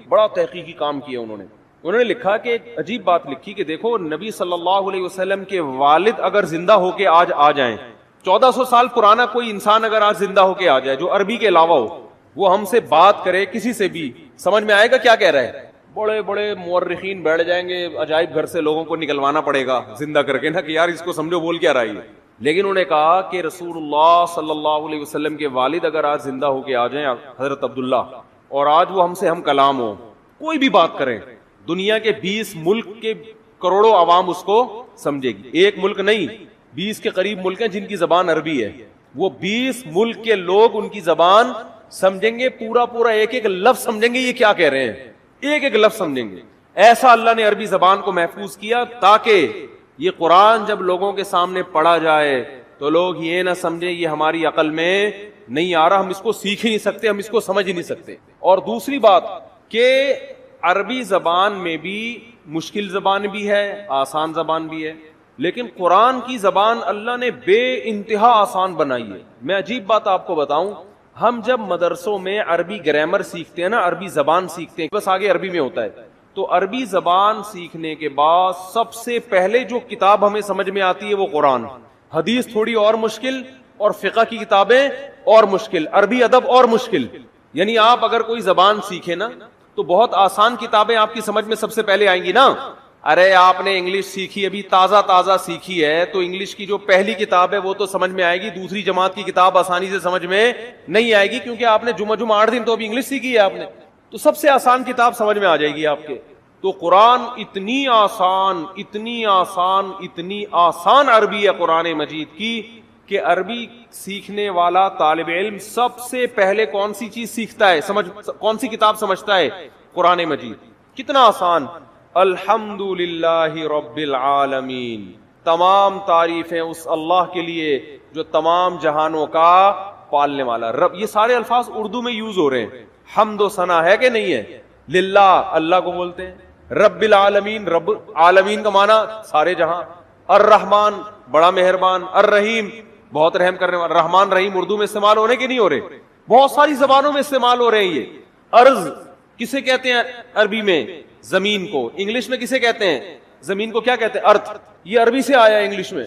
S1: بڑا تحقیقی کام کیا انہوں نے لکھا کہ ایک عجیب بات لکھی کہ دیکھو, نبی صلی اللہ علیہ وسلم کے والد اگر زندہ ہو کے آج آ جائیں, 1400 سال پرانا کوئی انسان اگر آج زندہ ہو کے آ جائے جو عربی کے علاوہ ہو, وہ ہم سے بات کرے, کسی سے بھی سمجھ میں آئے گا کیا کہہ رہا ہے؟ بڑے بڑے مورخین بیٹھ جائیں گے, عجائب گھر سے لوگوں کو نکلوانا پڑے گا زندہ کر کے نا, کہ یار اس کو سمجھو بول کیا رہا ہے. لیکن انہوں نے کہا کہ رسول اللہ صلی اللہ علیہ وسلم کے والد اگر آج زندہ ہو کے آ جائیں, حضرت عبداللہ, اور آج وہ ہم سے ہم کلام ہو, کوئی بھی بات کریں, دنیا کے 20 ملک کے کروڑوں عوام اس کو سمجھے گی. ایک ملک نہیں, 20 کے قریب ملک ہیں جن کی زبان عربی ہے, وہ 20 ملک کے لوگ ان کی زبان سمجھیں گے, پورا ایک ایک لفظ سمجھیں گے یہ کیا کہہ رہے ہیں, ایک ایک لفظ سمجھیں گے. ایسا اللہ نے عربی زبان کو محفوظ کیا تاکہ یہ قرآن جب لوگوں کے سامنے پڑھا جائے تو لوگ یہ نہ سمجھیں یہ ہماری عقل میں نہیں آ رہا, ہم اس کو سیکھ ہی نہیں سکتے, ہم اس کو سمجھ ہی نہیں سکتے. اور دوسری بات کہ عربی زبان میں بھی مشکل زبان بھی ہے, آسان زبان بھی ہے, لیکن قرآن کی زبان اللہ نے بے انتہا آسان بنائی ہے. میں عجیب بات آپ کو بتاؤں, ہم جب مدرسوں میں عربی گرامر سیکھتے ہیں نا, عربی زبان سیکھتے ہیں, بس آگے عربی میں ہوتا ہے, تو عربی زبان سیکھنے کے بعد سب سے پہلے جو کتاب ہمیں سمجھ میں آتی ہے وہ قرآن. حدیث تھوڑی اور مشکل, اور فقہ کی کتابیں اور مشکل, عربی ادب اور مشکل. یعنی آپ اگر کوئی زبان سیکھیں نا تو بہت آسان کتابیں آپ کی سمجھ میں سب سے پہلے آئیں گی نا. ارے آپ نے انگلش سیکھی, ابھی تازہ سیکھی ہے, تو انگلش کی جو پہلی کتاب ہے وہ تو سمجھ میں آئے گی, دوسری جماعت کی کتاب آسانی سے سمجھ میں نہیں آئے گی, کیونکہ آپ نے جمعہ 8 دن تو ابھی انگلش سیکھی ہے آپ نے, تو سب سے آسان کتاب سمجھ میں آ جائے گی آپ کے. تو قرآن اتنی آسان عربی ہے قرآن مجید کی کہ عربی سیکھنے والا طالب علم سب سے پہلے کون سی چیز سیکھتا ہے, کون سی کتاب سمجھتا ہے؟ قرآن مجید. کتنا آسان. الحمد للہ رب العالمین, تمام تعریفیں اس اللہ کے لیے جو تمام جہانوں کا پالنے والا رب. یہ سارے الفاظ اردو میں یوز ہو رہے ہیں. حمد و ثنا ہے کہ نہیں ہے؟ للہ, اللہ کو بولتے ہیں. رب العالمین, رب عالمین کا معنی سارے جہاں. الرحمن, بڑا مہربان. الرحیم, بہت رحم کرنے والا. رحمان رحیم اردو میں استعمال ہو رہے کہ نہیں ہو رہے؟ بہت ساری زبانوں میں استعمال ہو رہے ہیں یہ. ارض کسے کہتے ہیں عربی میں؟ زمین کو. انگلش میں کسے کہتے ہیں زمین کو؟ کیا کہتے ہیں؟ ارتھ. یہ عربی سے آیا انگلش میں,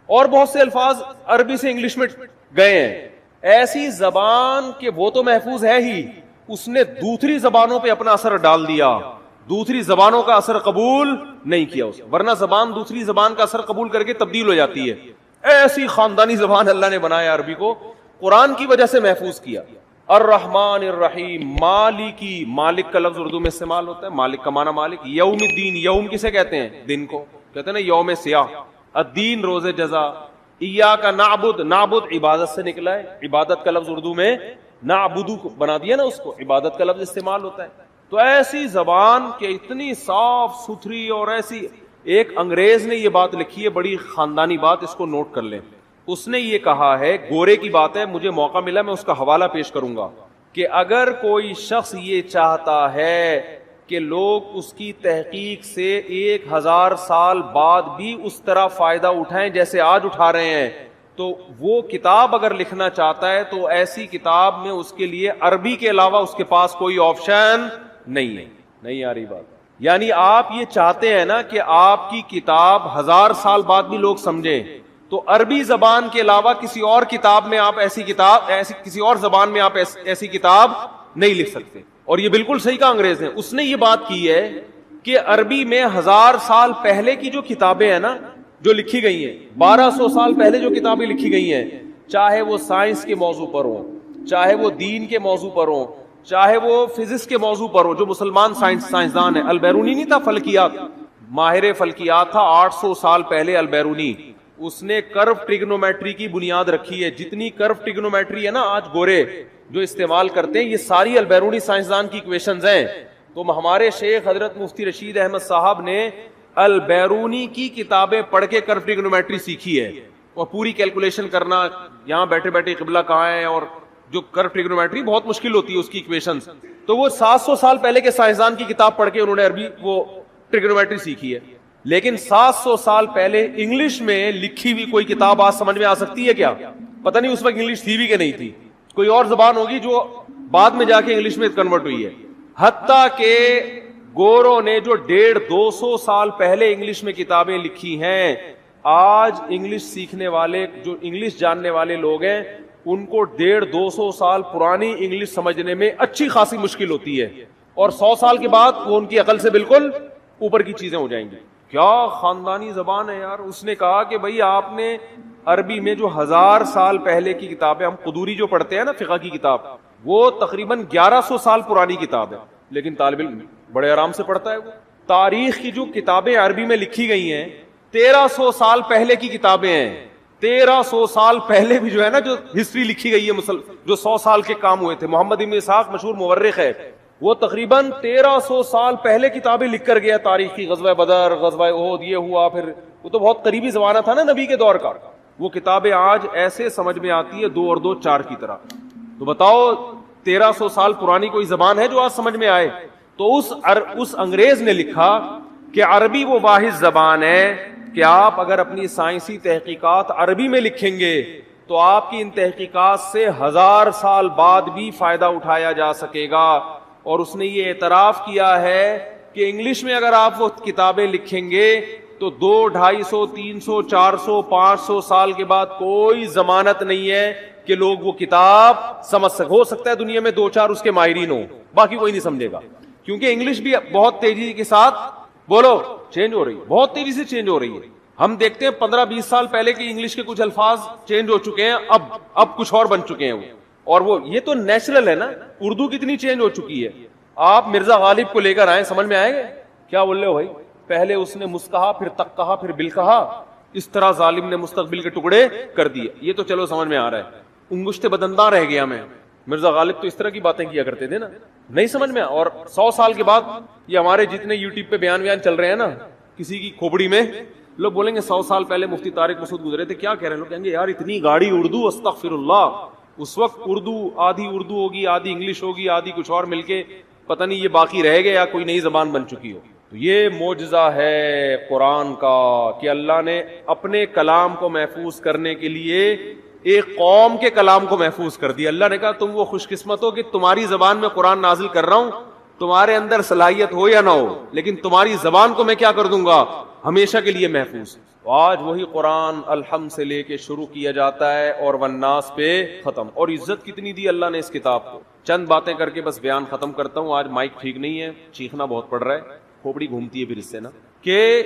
S1: اور بہت سے الفاظ عربی سے انگلش میں گئے ہیں. ایسی زبان کہ وہ تو محفوظ ہے ہی, اس نے دوسری زبانوں پہ اپنا اثر ڈال دیا, دوسری زبانوں کا اثر قبول نہیں کیا اس, ورنہ زبان دوسری زبان کا اثر قبول کر کے تبدیل ہو جاتی ہے. ایسی خاندانی زبان اللہ نے بنایا عربی کو, قرآن کی وجہ سے محفوظ کیا. الرحمن الرحیم, مالکی, مالک کا لفظ اردو میں استعمال ہوتا ہے, مالک کا معنی مالک. یوم الدین, یوم کسے کہتے ہیں؟ دن کو کہتے ہیں نا, یوم سیاہ. الدین, روز جزا. ایاک نعبد, نعبد عبادت سے نکلا ہے, عبادت کا لفظ اردو میں نعبدو بنا دیا نا اس کو, عبادت کا لفظ استعمال ہوتا ہے. تو ایسی زبان کہ اتنی صاف ستھری, اور ایسی. ایک انگریز نے یہ بات لکھی ہے, بڑی خاندانی بات, اس کو نوٹ کر لیں. اس نے یہ کہا ہے, گورے کی بات ہے, مجھے موقع ملا میں اس کا حوالہ پیش کروں گا, کہ اگر کوئی شخص یہ چاہتا ہے کہ لوگ اس کی تحقیق سے 1000 سال بعد بھی اس طرح فائدہ اٹھائیں جیسے آج اٹھا رہے ہیں, تو وہ کتاب اگر لکھنا چاہتا ہے تو ایسی کتاب میں اس کے لیے عربی کے علاوہ اس کے پاس کوئی آپشن نہیں ہے. نہیں آ رہی بات؟ یعنی آپ یہ چاہتے ہیں نا کہ آپ کی کتاب 1000 سال بعد بھی لوگ سمجھیں, تو عربی زبان کے علاوہ کسی اور کتاب میں آپ کسی اور زبان میں آپ ایسی کتاب نہیں لکھ سکتے. اور یہ بالکل صحیح کہا انگریز نے. اس نے یہ بات کی ہے کہ عربی میں 1000 سال پہلے کی جو کتابیں ہیں نا, جو لکھی گئی ہیں، 1200 سال پہلے جو کتابیں لکھی گئی ہیں، چاہے وہ سائنس کے موضوع پر ہوں، چاہے وہ دین کے موضوع پر ہوں، چاہے وہ فزکس کے موضوع پر ہو، جو مسلمان سائنسدان ہے، البیرونی نہیں تھا فلکیات، ماہر فلکیات تھا 800 سال پہلے البیرونی، اس نے کرو ٹریگنومیٹری کی بنیاد رکھی ہے. جتنی کرو ٹریگنومیٹری ہے نا آج گورے جو استعمال کرتے ہیں، یہ ساری البیرونی سائنسدان کی ایکویشنز ہیں. تو ہمارے شیخ حضرت مفتی رشید احمد صاحب نے البیرونی کی کتابیں پڑھ کے کرو ٹریگنومیٹری سیکھی ہے، اور پوری کیلکولیشن کرنا یہاں بیٹھے بیٹھے قبلہ کہاں ہے، اور جو کرو ٹریگنومیٹری بہت مشکل ہوتی ہے اس کی ایکویشنز. تو وہ 700 سال پہلے کے سائنسدان کی کتاب پڑھ کے انہوں نے عربی وہ ٹریگنومیٹری سیکھی ہے. لیکن 700 سال پہلے انگلش میں لکھی ہوئی کوئی کتاب آج سمجھ میں آ سکتی ہے کیا؟ پتہ نہیں اس وقت انگلش تھی بھی کہ نہیں تھی، کوئی اور زبان ہوگی جو بعد میں جا کے انگلش میں کنورٹ ہوئی ہے. حتیٰ کہ گوروں نے جو 150-200 سال پہلے انگلش میں کتابیں لکھی ہیں، آج انگلش سیکھنے والے جو انگلش جاننے والے لوگ ہیں ان کو 150-200 سال پرانی انگلش سمجھنے میں اچھی خاصی مشکل ہوتی ہے، اور 100 سال کے بعد وہ ان کی عقل سے بالکل اوپر کی چیزیں ہو جائیں گی. کیا خاندانی زبان ہے یار. اس نے کہا کہ بھائی آپ نے عربی میں جو 1000 سال پہلے کی کتابیں، ہم قدوری جو پڑھتے ہیں نا فقہ کی کتاب، وہ تقریباً 1100 سال پرانی کتاب ہے، لیکن طالب علم بڑے آرام سے پڑھتا ہے. وہ تاریخ کی جو کتابیں عربی میں لکھی گئی ہیں 1300 سال پہلے کی کتابیں ہیں. 1300 سال پہلے بھی جو ہے نا جو ہسٹری لکھی گئی ہے جو 100 سال کے کام ہوئے تھے. محمد ابن اسحاق مشہور مورخ ہے، وہ تقریباً 1300 سال پہلے کتابیں لکھ کر گیا تاریخ کی. غزوہ بدر، غزوہ احد، یہ ہوا، پھر وہ تو بہت قریبی زمانہ تھا نا نبی کے دور کا. وہ کتابیں آج ایسے سمجھ میں آتی ہے 2 اور 2 4 کی طرح. تو بتاؤ 1300 سال پرانی کوئی زبان ہے جو آج سمجھ میں آئے؟ تو اس انگریز نے لکھا کہ عربی وہ واحد زبان ہے کہ آپ اگر اپنی سائنسی تحقیقات عربی میں لکھیں گے تو آپ کی ان تحقیقات سے 1000 سال بعد بھی فائدہ اٹھایا جا سکے گا. اور اس نے یہ اعتراف کیا ہے کہ انگلش میں اگر آپ وہ کتابیں لکھیں گے تو 200, 250, 300, 400, 500 سال کے بعد کوئی ضمانت نہیں ہے کہ لوگ وہ کتاب سمجھ سکے. ہو سکتا ہے دنیا میں 2-4 اس کے ماہرین ہوں، باقی کوئی نہیں سمجھے گا، کیونکہ انگلش بھی بہت تیزی کے ساتھ بولو چینج ہو رہی ہے، بہت تیزی سے چینج ہو رہی ہے. ہم دیکھتے ہیں 15-20 سال پہلے کی انگلش کے کچھ الفاظ چینج ہو چکے ہیں، اب کچھ اور بن چکے ہیں وہ. اور وہ یہ تو نیچرل ہے نا. اردو کتنی چینج ہو چکی ہے. آپ مرزا غالب کو لے کر آئیں، سمجھ میں آئے گا کیا بول رہے ہو بھائی؟ پہلے اس نے مس کہا، پھر تک کہا، پھر بل کہا، اس طرح ظالم نے مستقبل کے ٹکڑے کر دیے. یہ تو چلو سمجھ میں آ رہا ہے. انگشت بدنداں رہ گیا میں. مرزا غالب تو اس طرح کی باتیں کیا کرتے تھے نا، نہیں سمجھ میں. اور 100 سال کے بعد یہ ہمارے جتنے یوٹیوب پہ بیان چل رہے ہیں نا، کسی کی کھوپڑی میں لوگ بولیں گے 100 سال پہلے مفتی طارق مسعود گزرے تھے، کیا کہہ رہے ہیں؟ لوگ کہیں گے یار اتنی گاڑی اردو، استغفر اللہ. اس وقت اردو آدھی ہوگی، آدھی انگلش ہوگی، آدھی کچھ اور مل کے پتہ نہیں یہ باقی رہ گیا یا کوئی نئی زبان بن چکی ہو. تو یہ معجزہ ہے قرآن کا کہ اللہ نے اپنے کلام کو محفوظ کرنے کے لیے ایک قوم کے کلام کو محفوظ کر دیا. اللہ نے کہا تم وہ خوش قسمت ہو کہ تمہاری زبان میں قرآن نازل کر رہا ہوں، تمہارے اندر صلاحیت ہو یا نہ ہو، لیکن تمہاری زبان کو میں کیا کر دوں گا؟ ہمیشہ کے لیے محفوظ. آج وہی قرآن الحمد سے لے کے شروع کیا جاتا ہے اور والناس پہ ختم. اور عزت کتنی دی اللہ نے اس کتاب کو. چند باتیں کر کے بس بیان ختم کرتا ہوں. آج مائک ٹھیک نہیں ہے، چیخنا بہت پڑ رہا ہے، کھوپڑی گھومتی ہے پھر اس سے نا. کہ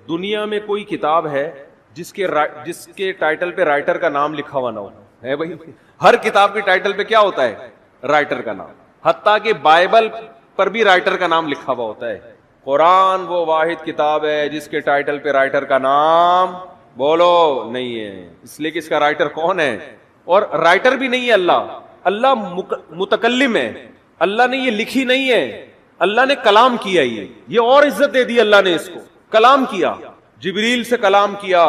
S1: دنیا میں کوئی کتاب ہے جس کے ٹائٹل پہ رائٹر کا نام لکھا ہوا نہ ہو؟ ہے بھائی؟ ہر کتاب کے ٹائٹل پہ کیا ہوتا ہے؟ رائٹر کا نام. حتیٰ کہ بائبل پر بھی رائٹر کا نام لکھا ہوا ہوتا ہے. قرآن وہ واحد کتاب ہے جس کے ٹائٹل پہ رائٹر کا نام بولو نہیں ہے. اس لیے کہ اس کا رائٹر کون ہے؟ اور رائٹر بھی نہیں ہے اللہ متکلم ہے. اللہ نے یہ لکھی نہیں ہے، اللہ نے کلام کیا. یہ اور عزت دے دی اللہ نے اس کو. کلام کیا، جبریل سے کلام کیا،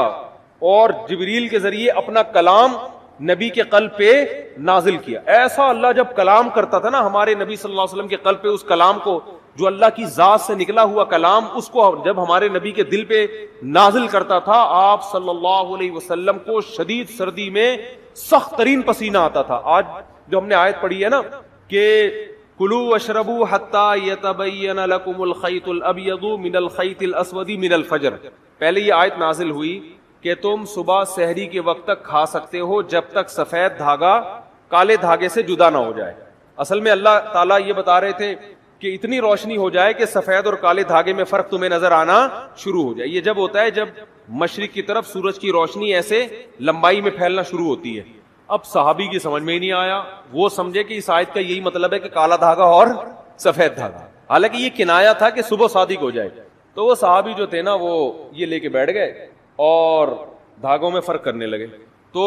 S1: اور جبریل کے ذریعے اپنا کلام نبی کے قلب پہ نازل کیا. ایسا اللہ جب کلام کرتا تھا نا ہمارے نبی صلی اللہ علیہ وسلم کے قلب پہ، اس کلام کو جو اللہ کی ذات سے نکلا ہوا کلام، اس کو جب ہمارے نبی کے دل پہ نازل کرتا تھا، آپ صلی اللہ علیہ وسلم کو شدید سردی میں سخت ترین پسینہ آتا تھا. آج جو ہم نے آیت پڑھی ہے نا کہ کلوا واشربوا حتی یتبین لکم الخیط الابیض من الخیط الاسود من الفجر، پہلے یہ آیت نازل ہوئی کہ تم صبح سحری کے وقت تک کھا سکتے ہو جب تک سفید دھاگا کالے دھاگے سے جدا نہ ہو جائے. اصل میں اللہ تعالیٰ یہ بتا رہے تھے کہ اتنی روشنی ہو جائے کہ سفید اور کالے دھاگے میں فرق تمہیں نظر آنا شروع ہو جائے. یہ جب ہوتا ہے جب مشرق کی طرف سورج کی روشنی ایسے لمبائی میں پھیلنا شروع ہوتی ہے. اب صحابی کی سمجھ میں ہی نہیں آیا, وہ سمجھے کہ اس آیت کا یہی مطلب ہے کہ کالا دھاگا اور سفید دھاگا, حالانکہ یہ کنایا تھا کہ صبح صادق ہو جائے. تو وہ صحابی جو تھے نا وہ یہ لے کے بیٹھ گئے اور دھاگوں میں فرق کرنے لگے. تو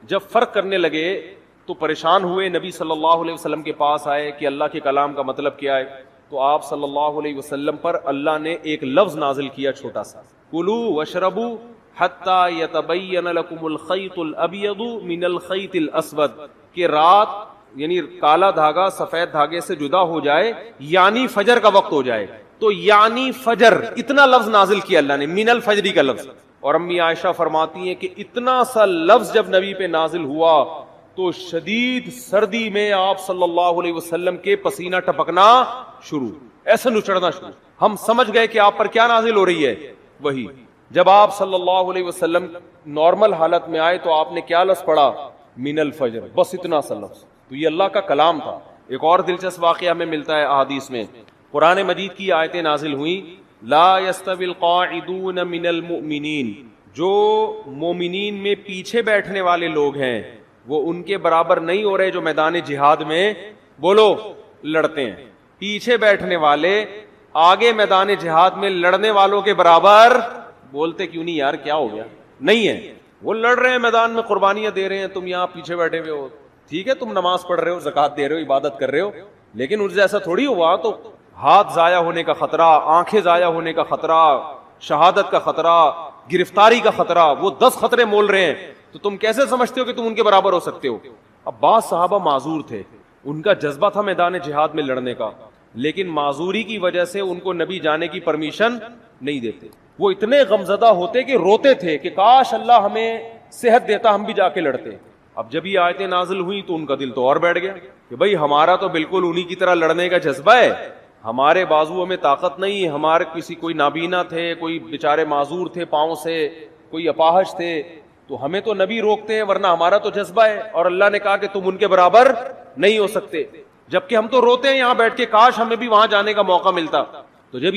S1: جب فرق کرنے لگے تو پریشان ہوئے, نبی صلی اللہ علیہ وسلم کے پاس آئے کہ اللہ کے کلام کا مطلب کیا ہے. تو آپ صلی اللہ علیہ وسلم پر اللہ نے ایک لفظ نازل کیا چھوٹا سا, کلوا واشربوا حتی یتبین لکم الخیط الابیض من الخیط الاسود, کہ رات یعنی کالا دھاگا سفید دھاگے سے جدا ہو جائے یعنی فجر کا وقت ہو جائے. تو یعنی فجر اتنا لفظ نازل کیا اللہ نے, من الفجری کا لفظ. اور امی عائشہ فرماتی ہیں کہ اتنا سا لفظ جب نبی پہ نازل ہوا تو شدید سردی میں آپ صلی اللہ علیہ وسلم کے پسینہ ٹپکنا شروع, ایسے نچڑنا شروع. ہم سمجھ گئے کہ آپ پر کیا نازل ہو رہی ہے, وہی. جب آپ صلی اللہ علیہ وسلم نارمل حالت میں آئے تو آپ نے کیا لفظ پڑھا, من الفجر, بس اتنا سا لفظ. تو یہ اللہ کا کلام تھا. ایک اور دلچسپ واقعہ ہمیں ملتا ہے احادیث میں, قرآن مجید کی آیتیں نازل ہوئیں, لا یستوی القاعدون من المؤمنین, جو مومنین میں پیچھے بیٹھنے والے لوگ ہیں وہ ان کے برابر نہیں ہو رہے جو میدان جہاد میں بولو لڑتے ہیں. پیچھے بیٹھنے والے آگے میدان جہاد میں لڑنے والوں کے برابر, بولتے کیوں نہیں یار کیا ہو گیا, نہیں ہے. وہ لڑ رہے ہیں میدان میں, قربانیاں دے رہے ہیں, تم یہاں پیچھے بیٹھے ہوئے ہو. ٹھیک ہے تم نماز پڑھ رہے ہو, زکات دے رہے ہو, عبادت کر رہے ہو, لیکن ان سے ایسا تھوڑی ہوا تو ہاتھ ضائع ہونے کا خطرہ, آنکھیں ضائع ہونے کا خطرہ, شہادت کا خطرہ, گرفتاری کا خطرہ, وہ 10 خطرے مول رہے ہیں. تو تم کیسے سمجھتے ہو کہ تم ان کے برابر ہو سکتے ہو؟ اب بعض صحابہ معذور تھے, ان کا جذبہ تھا میدان جہاد میں لڑنے کا, لیکن معذوری کی وجہ سے ان کو نبی جانے کی پرمیشن نہیں دیتے. وہ اتنے غمزدہ ہوتے کہ روتے تھے کہ کاش اللہ ہمیں صحت دیتا, ہم بھی جا کے لڑتے. اب جب یہ آیتیں نازل ہوئی تو ان کا دل تو اور بیٹھ گیا کہ بھائی ہمارا تو بالکل انہی کی طرح لڑنے کا جذبہ ہے, ہمارے بازوؤں میں طاقت نہیں, ہمارے کسی کوئی نابینا تھے, کوئی بیچارے معذور تھے پاؤں سے, کوئی اپاہج تھے, تو ہمیں تو نبی روکتے ہیں, ورنہ ہمارا تو جذبہ ہے. اور اللہ نے کہا کہ تم ان کے برابر نہیں ہو سکتے, جبکہ ہم تو روتے ہیں یہاں بیٹھ کے کاش ہمیں بھی وہاں جانے کا موقع ملتا. تو جب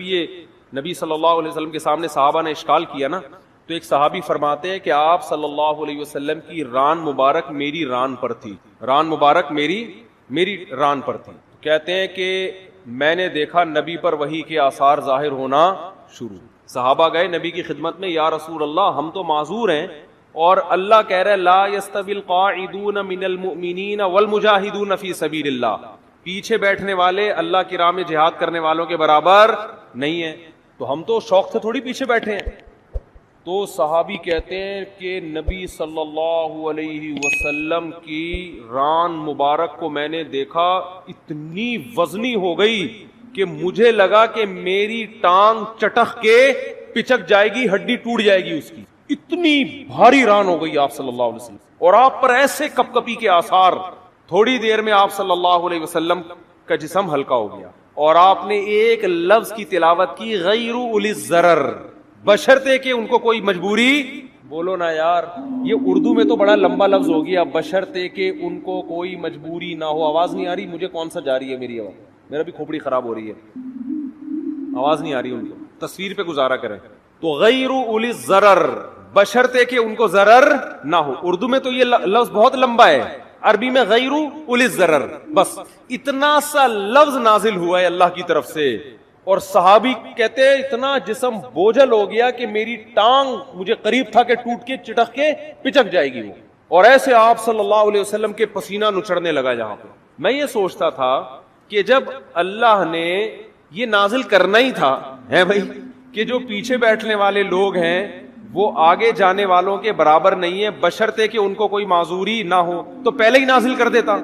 S1: یہ نبی صلی اللہ علیہ وسلم کے سامنے صحابہ نے اشکال کیا نا, تو ایک صحابی فرماتے ہیں کہ آپ صلی اللہ علیہ وسلم کی ران مبارک میری ران پر تھی, ران مبارک میری ران پر تھی. کہتے ہیں کہ میں نے دیکھا نبی پر وحی کے آثار ظاہر ہونا شروع. صحابہ گئے نبی کی خدمت میں, یا رسول اللہ ہم تو معذور ہیں اور اللہ کہہ رہے لا یستوی القاعدون من المؤمنین والمجاہدون فی سبیل اللہ, پیچھے بیٹھنے والے اللہ کی راہ میں جہاد کرنے والوں کے برابر نہیں ہیں. تو ہم تو شوق سے تھوڑی پیچھے بیٹھے ہیں. تو صحابی کہتے ہیں کہ نبی صلی اللہ علیہ وسلم کی ران مبارک کو میں نے دیکھا, اتنی وزنی ہو گئی کہ مجھے لگا کہ میری ٹانگ چٹخ کے پچک جائے گی, ہڈی ٹوٹ جائے گی اس کی, اتنی بھاری ران ہو گئی آپ صلی اللہ علیہ وسلم. اور آپ پر ایسے کپ کپی کے آثار, تھوڑی دیر میں آپ صلی اللہ علیہ وسلم کا جسم ہلکا ہو گیا. اور آپ نے ایک لفظ کی تلاوت کی, غیر اولی الضرر, بشرطے کہ ان کو کوئی مجبوری, بولو نا یار, یہ اردو میں تو بڑا لمبا لفظ ہو گیا, بشرطے کہ ان کو کوئی مجبوری نہ ہو. آواز نہیں آ رہی مجھے, کون سا جا رہی ہے میری آواز, میرا بھی کھوپڑی خراب ہو رہی ہے, آواز نہیں آ رہی ان کو, تصویر پہ گزارا کریں. تو غیر اولی الضرر, بشرطے کہ ان کو ضرر نہ ہو. اردو میں تو یہ لفظ بہت لمبا ہے, عربی میں غیر اولی الضرر, بس اتنا سا لفظ نازل ہوا ہے اللہ کی طرف سے. اور صحابی کہتے ہیں اتنا جسم بوجھل ہو گیا کہ میری ٹانگ مجھے قریب تھا کہ ٹوٹ کے چٹک کے پچک جائے گی وہ. اور ایسے آپ صلی اللہ علیہ وسلم کے پسینہ نچڑنے لگا جہاں پہ. میں یہ سوچتا تھا کہ جب اللہ نے یہ نازل کرنا ہی تھا ہے بھائی کہ جو پیچھے بیٹھنے والے لوگ ہیں وہ آگے جانے والوں کے برابر نہیں ہے, بشرطے کہ ان کو کوئی معذوری نہ ہو, تو پہلے ہی نازل کر دیتا.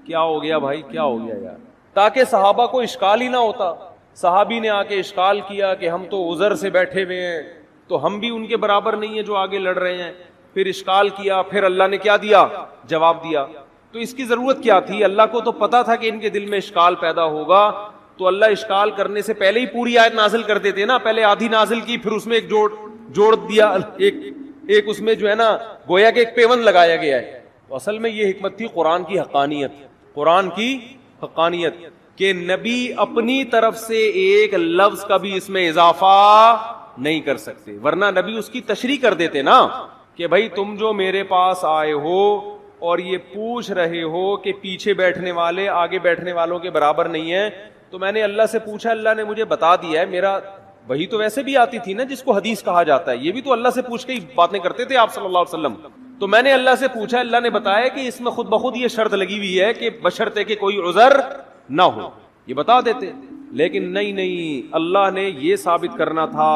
S1: کیا ہو گیا بھائی, کیا ہو گیا یار, تاکہ صحابہ کو اشکال ہی نہ ہوتا. صحابی نے آ کے اشکال کیا کہ ہم تو عذر سے بیٹھے ہوئے ہیں, تو ہم بھی ان کے برابر نہیں ہیں جو آگے لڑ رہے ہیں. پھر اشکال کیا, پھر اللہ نے کیا دیا, جواب دیا. تو اس کی ضرورت کیا تھی, اللہ کو تو پتا تھا کہ ان کے دل میں اشکال پیدا ہوگا, تو اللہ اشکال کرنے سے پہلے ہی پوری آیت نازل کر دیتے نا. پہلے آدھی نازل کی, پھر اس میں ایک جوڑ دیا, ایک اس میں جو ہے نا گویا کہ ایک پیون لگایا گیا ہے. تو اصل میں یہ حکمت تھی قرآن کی حقانیت, قرآن کی حقانیت کہ نبی اپنی طرف سے ایک لفظ کا بھی اس میں اضافہ نہیں کر سکتے، ورنہ نبی اس کی تشریح کر دیتے نا کہ بھائی تم جو میرے پاس آئے ہو اور یہ پوچھ رہے ہو کہ پیچھے بیٹھنے والے آگے بیٹھنے والوں کے برابر نہیں ہیں، تو میں نے اللہ سے پوچھا، اللہ نے مجھے بتا دیا ہے، میرا وہی تو ویسے بھی آتی تھی نا جس کو حدیث کہا جاتا ہے، یہ بھی تو اللہ سے پوچھ کے ہی باتیں کرتے تھے آپ صلی اللہ علیہ وسلم. تو میں نے اللہ سے پوچھا، اللہ نے بتایا کہ اس میں خود بخود یہ شرط لگی ہوئی ہے کہ بشرطے کہ کوئی عذر نہ ہو، یہ بتا دیتے. لیکن نہیں، اللہ نے یہ ثابت کرنا تھا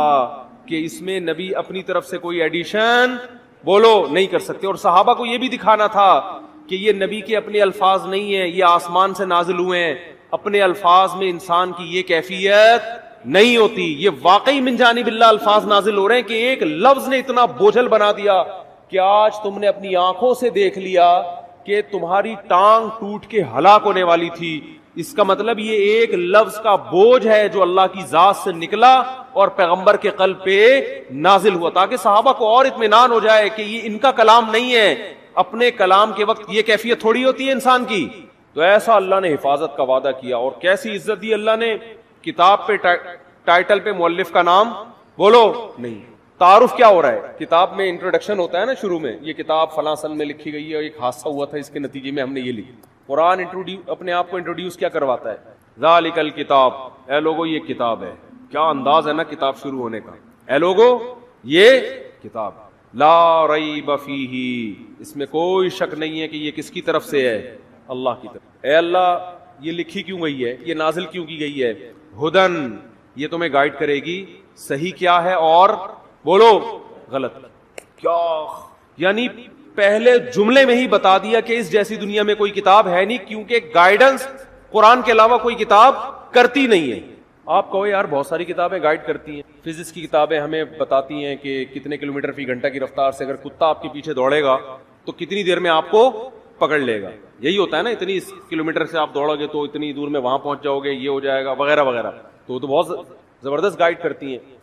S1: کہ اس میں نبی اپنی طرف سے کوئی ایڈیشن بولو نہیں کر سکتے، اور صحابہ کو یہ بھی دکھانا تھا کہ یہ نبی کے اپنے الفاظ نہیں ہیں، یہ آسمان سے نازل ہوئے ہیں، اپنے الفاظ میں انسان کی یہ کیفیت نہیں ہوتی، یہ واقعی من جانب اللہ الفاظ نازل ہو رہے ہیں کہ ایک لفظ نے اتنا بوجھل بنا دیا کہ آج تم نے اپنی آنکھوں سے دیکھ لیا کہ تمہاری ٹانگ ٹوٹ کے ہلاک ہونے والی تھی. اس کا مطلب یہ ایک لفظ کا بوجھ ہے جو اللہ کی ذات سے نکلا اور پیغمبر کے قلب پہ نازل ہوا، تاکہ صحابہ کو اور اطمینان ہو جائے کہ یہ ان کا کلام نہیں ہے. اپنے کلام کے وقت یہ کیفیت تھوڑی ہوتی ہے انسان کی. تو ایسا اللہ نے حفاظت کا وعدہ کیا، اور کیسی عزت دی اللہ نے. کتاب پہ ٹائٹل پہ مؤلف کا نام بولو نہیں. تعارف کیا ہو رہا ہے؟ کتاب میں انٹروڈکشن ہوتا ہے نا شروع میں، یہ کتاب فلاں سن میں لکھی گئی ہے، ایک حادثہ ہوا تھا، اس کے نتیجے میں ہم نے یہ لکھی. قرآن اپنے آپ کو انٹروڈیوس کیا کرواتا ہے؟ ذالک الکتاب، اے لوگو یہ کتاب ہے. کیا انداز ہے نا کتاب شروع ہونے کا، اے لوگو یہ کتاب، لا ریب فیہ، اس میں کوئی شک نہیں ہے کہ یہ کس کی طرف سے ہے؟ اللہ کی طرف. اے اللہ یہ لکھی کیوں گئی ہے، یہ نازل کیوں کی گئی ہے؟ ہدن، یہ تمہیں گائیڈ کرے گی صحیح کیا ہے اور بولو غلط کیا. یعنی پہلے جملے میں ہی بتا دیا کہ اس جیسی دنیا میں کوئی کتاب ہے نہیں، کیونکہ گائیڈنس قرآن کے علاوہ کوئی کتاب کرتی نہیں ہے. آپ کہو یار بہت ساری کتابیں گائیڈ کرتی ہیں، فزکس کی کتابیں ہمیں بتاتی ہیں کہ کتنے کلومیٹر فی گھنٹہ کی رفتار سے اگر کتا آپ کے پیچھے دوڑے گا تو کتنی دیر میں آپ کو پکڑ لے گا. یہی ہوتا ہے نا، اتنی کلومیٹر سے آپ دوڑو گے تو اتنی دور میں وہاں پہنچ جاؤ گے، یہ ہو جائے گا وغیرہ وغیرہ. تو وہ تو بہت زبردست گائیڈ کرتی ہیں.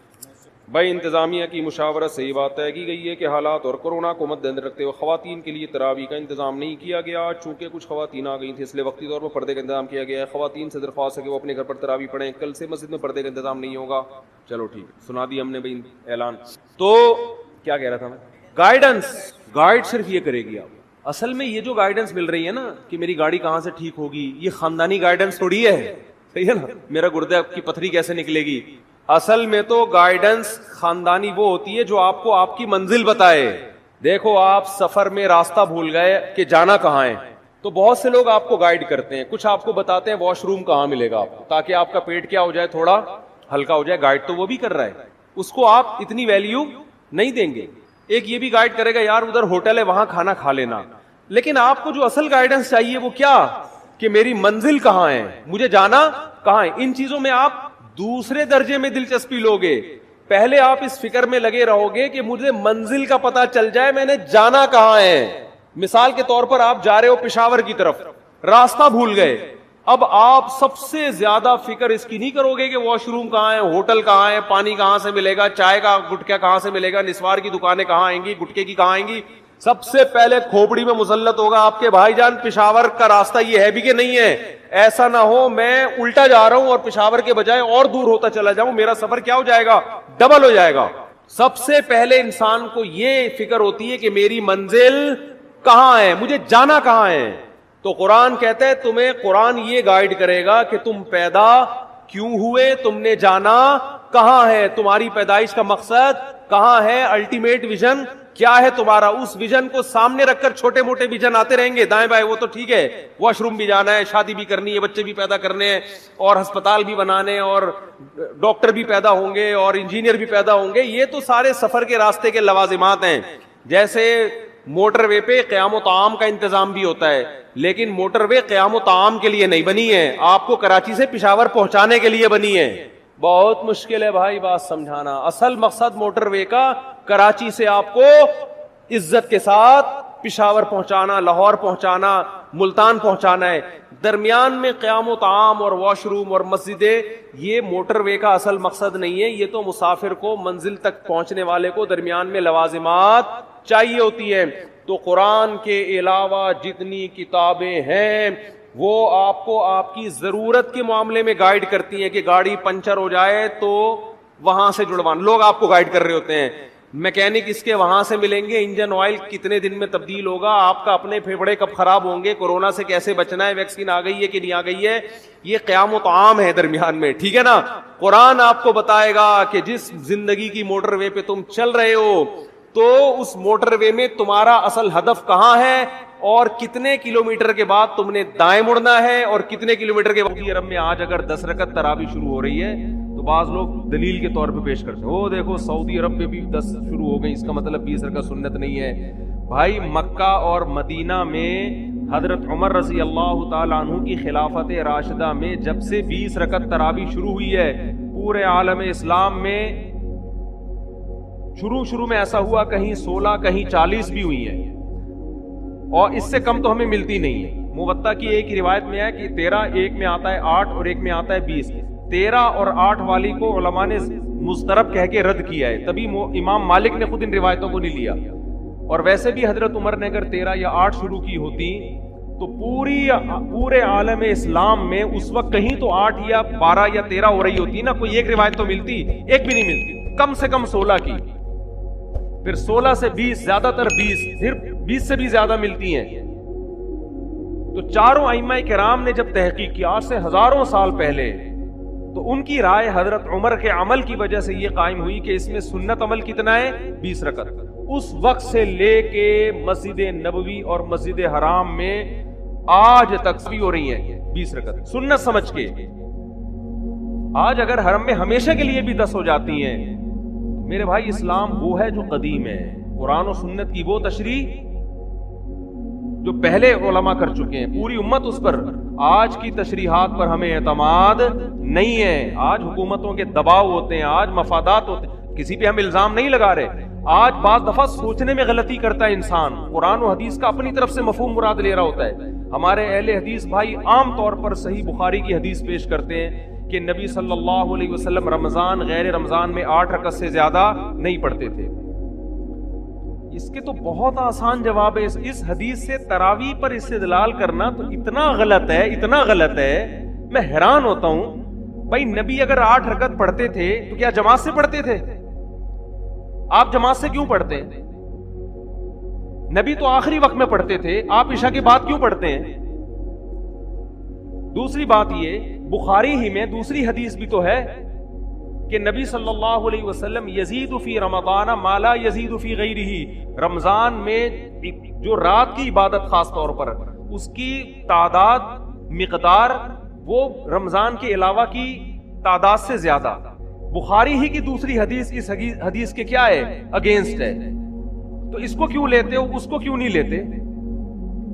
S1: بھائی انتظامیہ کی مشاورت سے یہ بات طے کی گئی ہے کہ حالات اور کورونا کو مد نظر رکھتے ہوئے خواتین کے لیے تراویح کا انتظام نہیں کیا گیا. چونکہ کچھ خواتین آ گئی تھیں اس لیے وقتی طور پر پردے کا انتظام کیا گیا ہے. خواتین سے درخواست ہے کہ وہ اپنے گھر پر تراویح پڑھیں، کل سے مسجد میں پردے کا انتظام نہیں ہوگا. چلو ٹھیک ہے، سنا دی ہم نے بھائی اعلان. تو کیا کہہ رہا تھا میں؟ گائیڈنس، گائیڈ صرف یہ کرے گی. آپ اصل میں یہ جو گائیڈنس مل رہی ہے نا کہ میری گاڑی کہاں سے ٹھیک ہوگی، یہ خاندانی گائیڈنس تھوڑی ہے، صحیح ہے نا، میرا گردے کی پتھری کیسے نکلے گی. اصل میں تو گائیڈنس خاندانی وہ ہوتی ہے جو آپ کو آپ کی منزل بتائے. دیکھو آپ سفر میں راستہ بھول گئے کہ جانا کہاں ہے، تو بہت سے لوگ آپ کو گائیڈ کرتے ہیں، کچھ آپ کو بتاتے ہیں واش روم کہاں ملے گا آپ کو، تاکہ آپ کا پیٹ کیا ہو جائے، تھوڑا ہلکا ہو جائے. گائیڈ تو وہ بھی کر رہا ہے، اس کو آپ اتنی ویلیو نہیں دیں گے. ایک یہ بھی گائیڈ کرے گا یار ادھر ہوٹل ہے وہاں کھانا کھا لینا. لیکن آپ کو جو اصل گائیڈنس چاہیے وہ کیا، کہ میری منزل کہاں ہے، مجھے جانا کہاں ہے. ان چیزوں میں آپ دوسرے درجے میں دلچسپی لوگے. پہلے آپ اس فکر میں لگے رہو گے کہ مجھے منزل کا پتہ چل جائے، میں نے جانا کہاں ہے. مثال کے طور پر آپ جا رہے ہو پشاور کی طرف، راستہ بھول گئے. اب آپ سب سے زیادہ فکر اس کی نہیں کرو گے کہ واش روم کہاں ہے، ہوٹل کہاں ہے، پانی کہاں سے ملے گا، چائے کا گٹکا کہاں سے ملے گا، نسوار کی دکانیں کہاں آئیں گی، گٹکے کی کہاں آئیں گی. سب سے پہلے کھوپڑی میں مسلط ہوگا آپ کے بھائی جان پشاور کا راستہ یہ ہے بھی کہ نہیں ہے. ایسا نہ ہو میں الٹا جا رہا ہوں اور پشاور کے بجائے اور دور ہوتا چلا جاؤں، میرا سفر کیا ہو جائے گا، ڈبل ہو جائے گا. سب سے پہلے انسان کو یہ فکر ہوتی ہے کہ میری منزل کہاں ہے، مجھے جانا کہاں ہے. تو قرآن کہتا ہے تمہیں قرآن یہ گائیڈ کرے گا کہ تم پیدا کیوں ہوئے، تم نے جانا کہاں ہے، تمہاری پیدائش کا مقصد کہاں ہے، الٹیمیٹ ویژن کیا ہے تمہارا. اس ویژن کو سامنے رکھ کر چھوٹے موٹے ویژن آتے رہیں گے دائیں بائیں، وہ تو ٹھیک ہے، واش روم بھی جانا ہے، شادی بھی کرنی ہے، بچے بھی پیدا کرنے ہیں، اور ہسپتال بھی بنانے، اور ڈاکٹر بھی پیدا ہوں گے، اور انجینئر بھی پیدا ہوں گے. یہ تو سارے سفر کے راستے کے لوازمات ہیں. جیسے موٹر وے پہ قیام و طعام کا انتظام بھی ہوتا ہے، لیکن موٹر وے قیام و طعام کے لیے نہیں بنی ہے، آپ کو کراچی سے پشاور پہنچانے کے لیے بنی ہے. بہت مشکل ہے بھائی بات سمجھانا. اصل مقصد موٹر وے کا کراچی سے آپ کو عزت کے ساتھ پشاور پہنچانا، لاہور پہنچانا، ملتان پہنچانا ہے. درمیان میں قیام و طعام اور واش روم اور مسجدیں، یہ موٹر وے کا اصل مقصد نہیں ہے. یہ تو مسافر کو منزل تک پہنچنے والے کو درمیان میں لوازمات چاہیے ہوتی ہے. تو قرآن کے علاوہ جتنی کتابیں ہیں وہ آپ کو آپ کی ضرورت کے معاملے میں گائیڈ کرتی ہیں کہ گاڑی پنچر ہو جائے تو وہاں سے جڑوانا. لوگ آپ کو گائیڈ کر رہے ہوتے ہیں, میکینک اس کے وہاں سے ملیں گے, انجن آئل کتنے دن میں تبدیل ہوگا, آپ کا اپنے پھیپھڑے کب خراب ہوں گے, کورونا سے کیسے بچنا ہے, ویکسین آ گئی ہے کہ نہیں آ گئی ہے. یہ قیام و طعام ہے درمیان میں, ٹھیک ہے نا. قرآن آپ کو بتائے گا کہ جس زندگی کی موٹر وے پہ تم چل رہے ہو تو اس موٹر وے میں تمہارا اصل ہدف کہاں ہے, اور کتنے کلومیٹر کے بعد تم نے دائیں مڑنا ہے, اور کتنے کلومیٹر کے بعد. عرب میں آج اگر 10 رکعت تراویح شروع ہو رہی ہے تو بعض لوگ دلیل کے طور پہ پیش کرتے ہیں, وہ دیکھو سعودی عرب میں بھی 10 شروع ہو گئی, اس کا مطلب 20 رکعت سنت نہیں ہے. بھائی مکہ اور مدینہ میں حضرت عمر رضی اللہ تعالیٰ عنہ کی خلافت راشدہ میں جب سے 20 رکعت تراویح شروع ہوئی ہے, پورے عالم اسلام میں شروع میں ایسا ہوا کہیں 16 کہیں 40 بھی ہوئی ہیں, اور اس سے کم تو ہمیں ملتی نہیں ہے. موطا کی ایک روایت میں ہے کہ 13, ایک میں آتا ہے 8 اور ایک میں آتا ہے 20. 13 اور 8 والی کو علماء نے مسترب کہہ کے رد کیا ہے, تبھی امام مالک نے خود ان روایتوں کو نہیں لیا. اور ویسے بھی حضرت عمر نے اگر 13 یا 8 شروع کی ہوتی تو پورے عالم اسلام میں اس وقت کہیں تو 8 یا 12 یا 13 ہو رہی ہوتی نا, کوئی ایک روایت تو ملتی, ایک بھی نہیں ملتی. کم سے کم 16 کی, پھر 16 سے 20, زیادہ تر 20, پھر 20 سے بھی زیادہ ملتی ہیں. تو چاروں ائمہ کرام نے جب تحقیق کی آج سے ہزاروں سال پہلے, تو ان کی رائے حضرت عمر کے عمل کی وجہ سے یہ قائم ہوئی کہ اس میں سنت عمل کتنا ہے, 20 رکعت. اس وقت سے لے کے مسجد نبوی اور مسجد حرام میں آج تک بھی ہو رہی ہیں 20 رکعت سنت سمجھ کے. آج اگر حرم میں ہمیشہ کے لیے بھی 10 ہو جاتی ہیں, میرے بھائی اسلام وہ ہے جو قدیم ہے, قرآن و سنت کی وہ تشریح جو پہلے علماء کر چکے ہیں, پوری امت اس پر. آج کی تشریحات پر ہمیں اعتماد نہیں ہے. آج حکومتوں کے دباؤ ہوتے ہیں, آج مفادات ہوتے ہیں, کسی پہ ہم الزام نہیں لگا رہے. آج بعض دفعہ سوچنے میں غلطی کرتا ہے انسان, قرآن و حدیث کا اپنی طرف سے مفہوم مراد لے رہا ہوتا ہے. ہمارے اہل حدیث بھائی عام طور پر صحیح بخاری کی حدیث پیش کرتے ہیں کہ نبی صلی اللہ علیہ وسلم رمضان غیر رمضان میں 8 رکعت سے زیادہ نہیں پڑھتے تھے. اس کے تو بہت آسان جواب ہے. اس حدیث سے تراویح پر استدلال کرنا تو اتنا غلط ہے, میں حیران ہوتا ہوں. بھائی نبی اگر 8 رکعت پڑھتے تھے تو کیا جماعت سے پڑھتے تھے؟ آپ جماعت سے کیوں پڑھتے ہیں؟ نبی تو آخری وقت میں پڑھتے تھے, آپ عشاء کے بعد کیوں پڑھتے ہیں؟ دوسری بات یہ, بخاری ہی میں دوسری حدیث بھی تو ہے کہ نبی صلی اللہ علیہ وسلم یزید فی رمضان ما لا یزید فی غیرہ, رمضان میں جو رات کی عبادت خاص طور پر اس کی تعداد مقدار وہ رمضان کے علاوہ کی تعداد سے زیادہ. بخاری ہی کی دوسری حدیث اس حدیث کے کیا ہے, اگینسٹ ہے. تو اس کو کیوں لیتے ہو, اس کو کیوں نہیں لیتے؟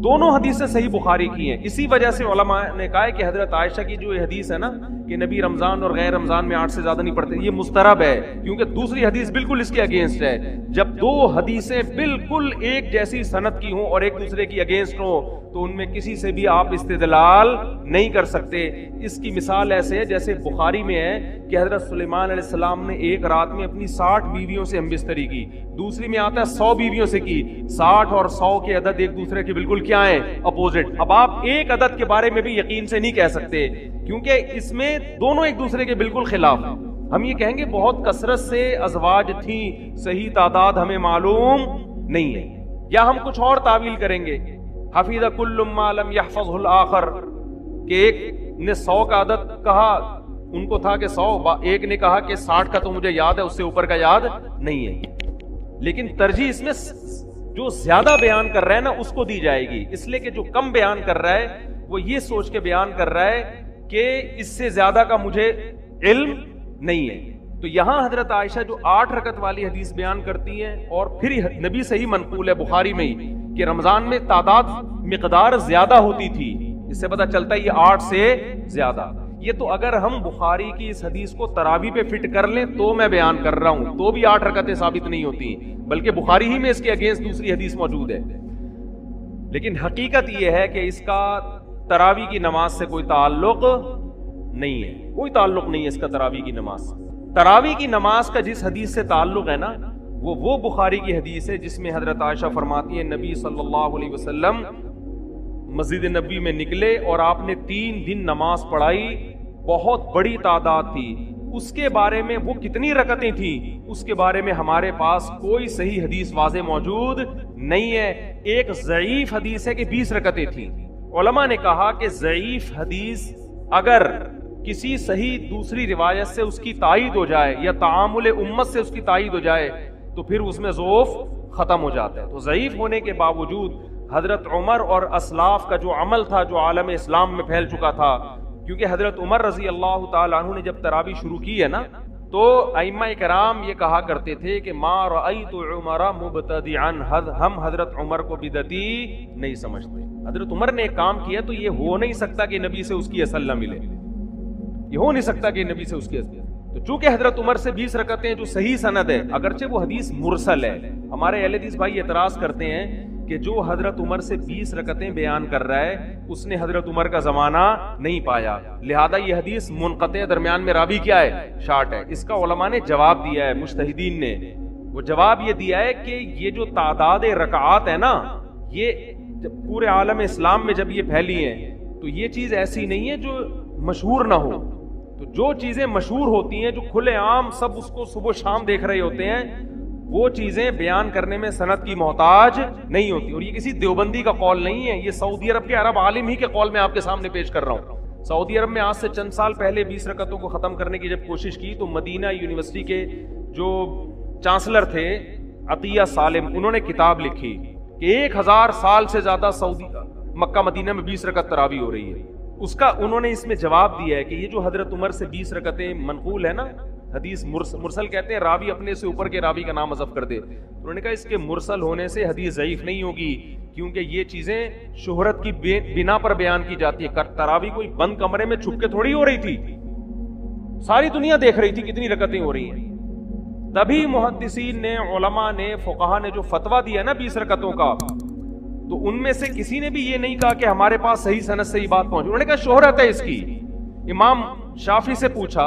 S1: دونوں حدیثیں صحیح بخاری کی ہیں. اسی وجہ سے علماء نے کہا ہے کہ حضرت عائشہ کی جو حدیث ہے نا کہ نبی رمضان اور غیر رمضان میں 8 سے زیادہ نہیں پڑھتے, یہ مسترب ہے, کیونکہ دوسری حدیث بالکل اس کے اگینسٹ ہے. جب دو حدیثیں بالکل ایک جیسی سند کی ہوں اور ایک دوسرے کی اگینسٹ ہوں تو ان میں کسی سے بھی آپ استدلال نہیں کر سکتے. اس کی مثال ایسے ہے جیسے بخاری میں ہے کہ حضرت سلیمان علیہ السلام نے ایک رات میں اپنی 60 بیویوں سے ہم بستری کی. دوسری میں آتا ہے 100 بیویوں سے کی. 60 اور 100 کے عدد ایک دوسرے کے بالکل کیا ہیں, اپوزٹ. اب آپ ایک عدد کے بارے میں بھی یقین سے نہیں کہہ سکتے کیونکہ اس میں دونوں ایک دوسرے کے بالکل خلاف ہیں. ہم یہ کہیں گے بہت کثرت سے ازواج تھیں, صحیح تعداد ہمیں معلوم نہیں ہے, یا ہم کچھ اور تعویل کریں گے, حفظ کل ما لم يحفظه الاخر, کہ ایک نے 100 کا عدد کہا, ان کو تھا کہ 100, ایک نے کہا کہ 60 کا تو مجھے یاد ہے, اس سے اوپر کا یاد نہیں ہے. لیکن ترجیح اس میں جو زیادہ بیان کر رہا ہے نا اس کو دی جائے گی, اس لیے کہ جو کم بیان کر رہا ہے وہ یہ سوچ کے بیان کر رہا ہے کہ اس سے زیادہ کا مجھے علم نہیں ہے. تو یہاں حضرت عائشہ جو 8 رکعت والی حدیث بیان کرتی ہیں اور پھر نبی سے ہی منقول ہے بخاری میں ہی کہ رمضان میں تعداد مقدار زیادہ ہوتی تھی, اس سے پتہ چلتا ہے یہ 8 سے زیادہ. یہ تو اگر ہم بخاری کی اس حدیث کو تراویح پہ فٹ کر لیں تو میں بیان کر رہا ہوں, تو بھی 8 رکعتیں ثابت نہیں ہوتی, بلکہ بخاری ہی میں اس کے اگینسٹ دوسری حدیث موجود ہے. لیکن حقیقت یہ ہے کہ اس کا تراویح کی نماز سے کوئی تعلق نہیں ہے, کوئی تعلق نہیں ہے اس کا تراویح کی نماز. تراویح کی نماز کا جس حدیث سے تعلق ہے نا وہ بخاری کی حدیث ہے جس میں حضرت عائشہ فرماتی ہے نبی صلی اللہ علیہ وسلم مسجد نبی میں نکلے اور آپ نے 3 دن نماز پڑھائی, بہت بڑی تعداد تھی, اس کے بارے میں وہ کتنی رکعتیں تھیں اس کے بارے میں ہمارے پاس کوئی صحیح حدیث واضح موجود نہیں ہے. ایک ضعیف حدیث ہے کہ 20 رکعتیں تھیں. علماء نے کہا کہ ضعیف حدیث اگر کسی صحیح دوسری روایت سے اس کی تائید ہو جائے یا تعامل امت سے اس کی تائید ہو جائے تو پھر اس میں ضعف ختم ہو جاتا ہے. تو ضعیف ہونے کے باوجود حضرت عمر اور اسلاف کا جو عمل تھا جو عالم اسلام میں پھیل چکا تھا, کیونکہ حضرت عمر رضی اللہ تعالیٰ عنہ نے جب تراویح شروع کی ہے نا تو ائمہ کرام یہ کہا کرتے تھے کہ ما رأیت عمر مبتدعا, ہم حضرت عمر کو بدعتی نہیں سمجھتے. حضرت عمر نے ایک کام کیا تو یہ ہو نہیں سکتا کہ نبی سے اس کی اصل نہ ملے, یہ ہو نہیں سکتا کہ نبی سے اس کی اصل. تو چونکہ حضرت عمر سے 20 رکعتیں جو صحیح سند ہے, اگرچہ وہ حدیث مرسل ہے, ہمارے اہل حدیث بھائی اعتراض کرتے ہیں کہ جو حضرت عمر سے 20 رکعتیں بیان کر رہا ہے اس نے حضرت عمر کا زمانہ نہیں پایا, لہذا یہ حدیث منقطع, درمیان میں راوی کیا ہے, شارٹ ہے. اس کا علماء نے جواب دیا ہے, مجتہدین نے وہ جواب یہ دیا ہے کہ یہ جو تعداد رکعات ہے نا, یہ جب پورے عالم اسلام میں جب یہ پھیلی ہیں تو یہ چیز ایسی نہیں ہے جو مشہور نہ ہو. تو جو چیزیں مشہور ہوتی ہیں, جو کھلے عام سب اس کو صبح شام دیکھ رہے ہوتے ہیں, وہ چیزیں بیان کرنے میں سند کی محتاج نہیں ہوتی. اور یہ کسی دیوبندی کا قول نہیں ہے, یہ سعودی عرب کے عرب عالم ہی کے قول میں آپ کے سامنے پیش کر رہا ہوں. سعودی عرب میں آج سے چند سال پہلے 20 رکعتوں کو ختم کرنے کی جب کوشش کی تو مدینہ یونیورسٹی کے جو چانسلر تھے عطیہ سالم, انہوں نے کتاب لکھی کہ 1000 سال سے زیادہ سعودی مکہ مدینہ میں 20 رکعت تراویح ہو رہی ہے. اس کا انہوں نے اس میں جواب دیا ہے کہ یہ جو حضرت عمر سے 20 رکعتیں منقول ہے نا, حدیث مرسل کہتے ہیں راوی اپنے سے اوپر کے راوی کا نام حذف کر دے. انہوں نے کہا اس کے مرسل ہونے سے حدیث ضعیف نہیں ہوگی, کیونکہ یہ چیزیں شہرت کی بنا پر بیان کی جاتی ہے. تراویح کوئی بند کمرے میں چھپ کے تھوڑی ہو رہی تھی, ساری دنیا دیکھ رہی تھی کتنی رکعتیں ہو رہی ہیں. تبھی محدثین نے, علماء نے, فقہا نے جو فتویٰ دیا نا 20 رکعتوں کا, تو ان میں سے کسی نے بھی یہ نہیں کہا کہ ہمارے پاس صحیح سند سے یہ بات پہنچی. انہوں نے کہا شہرت ہے اس کی. امام شافعی سے پوچھا,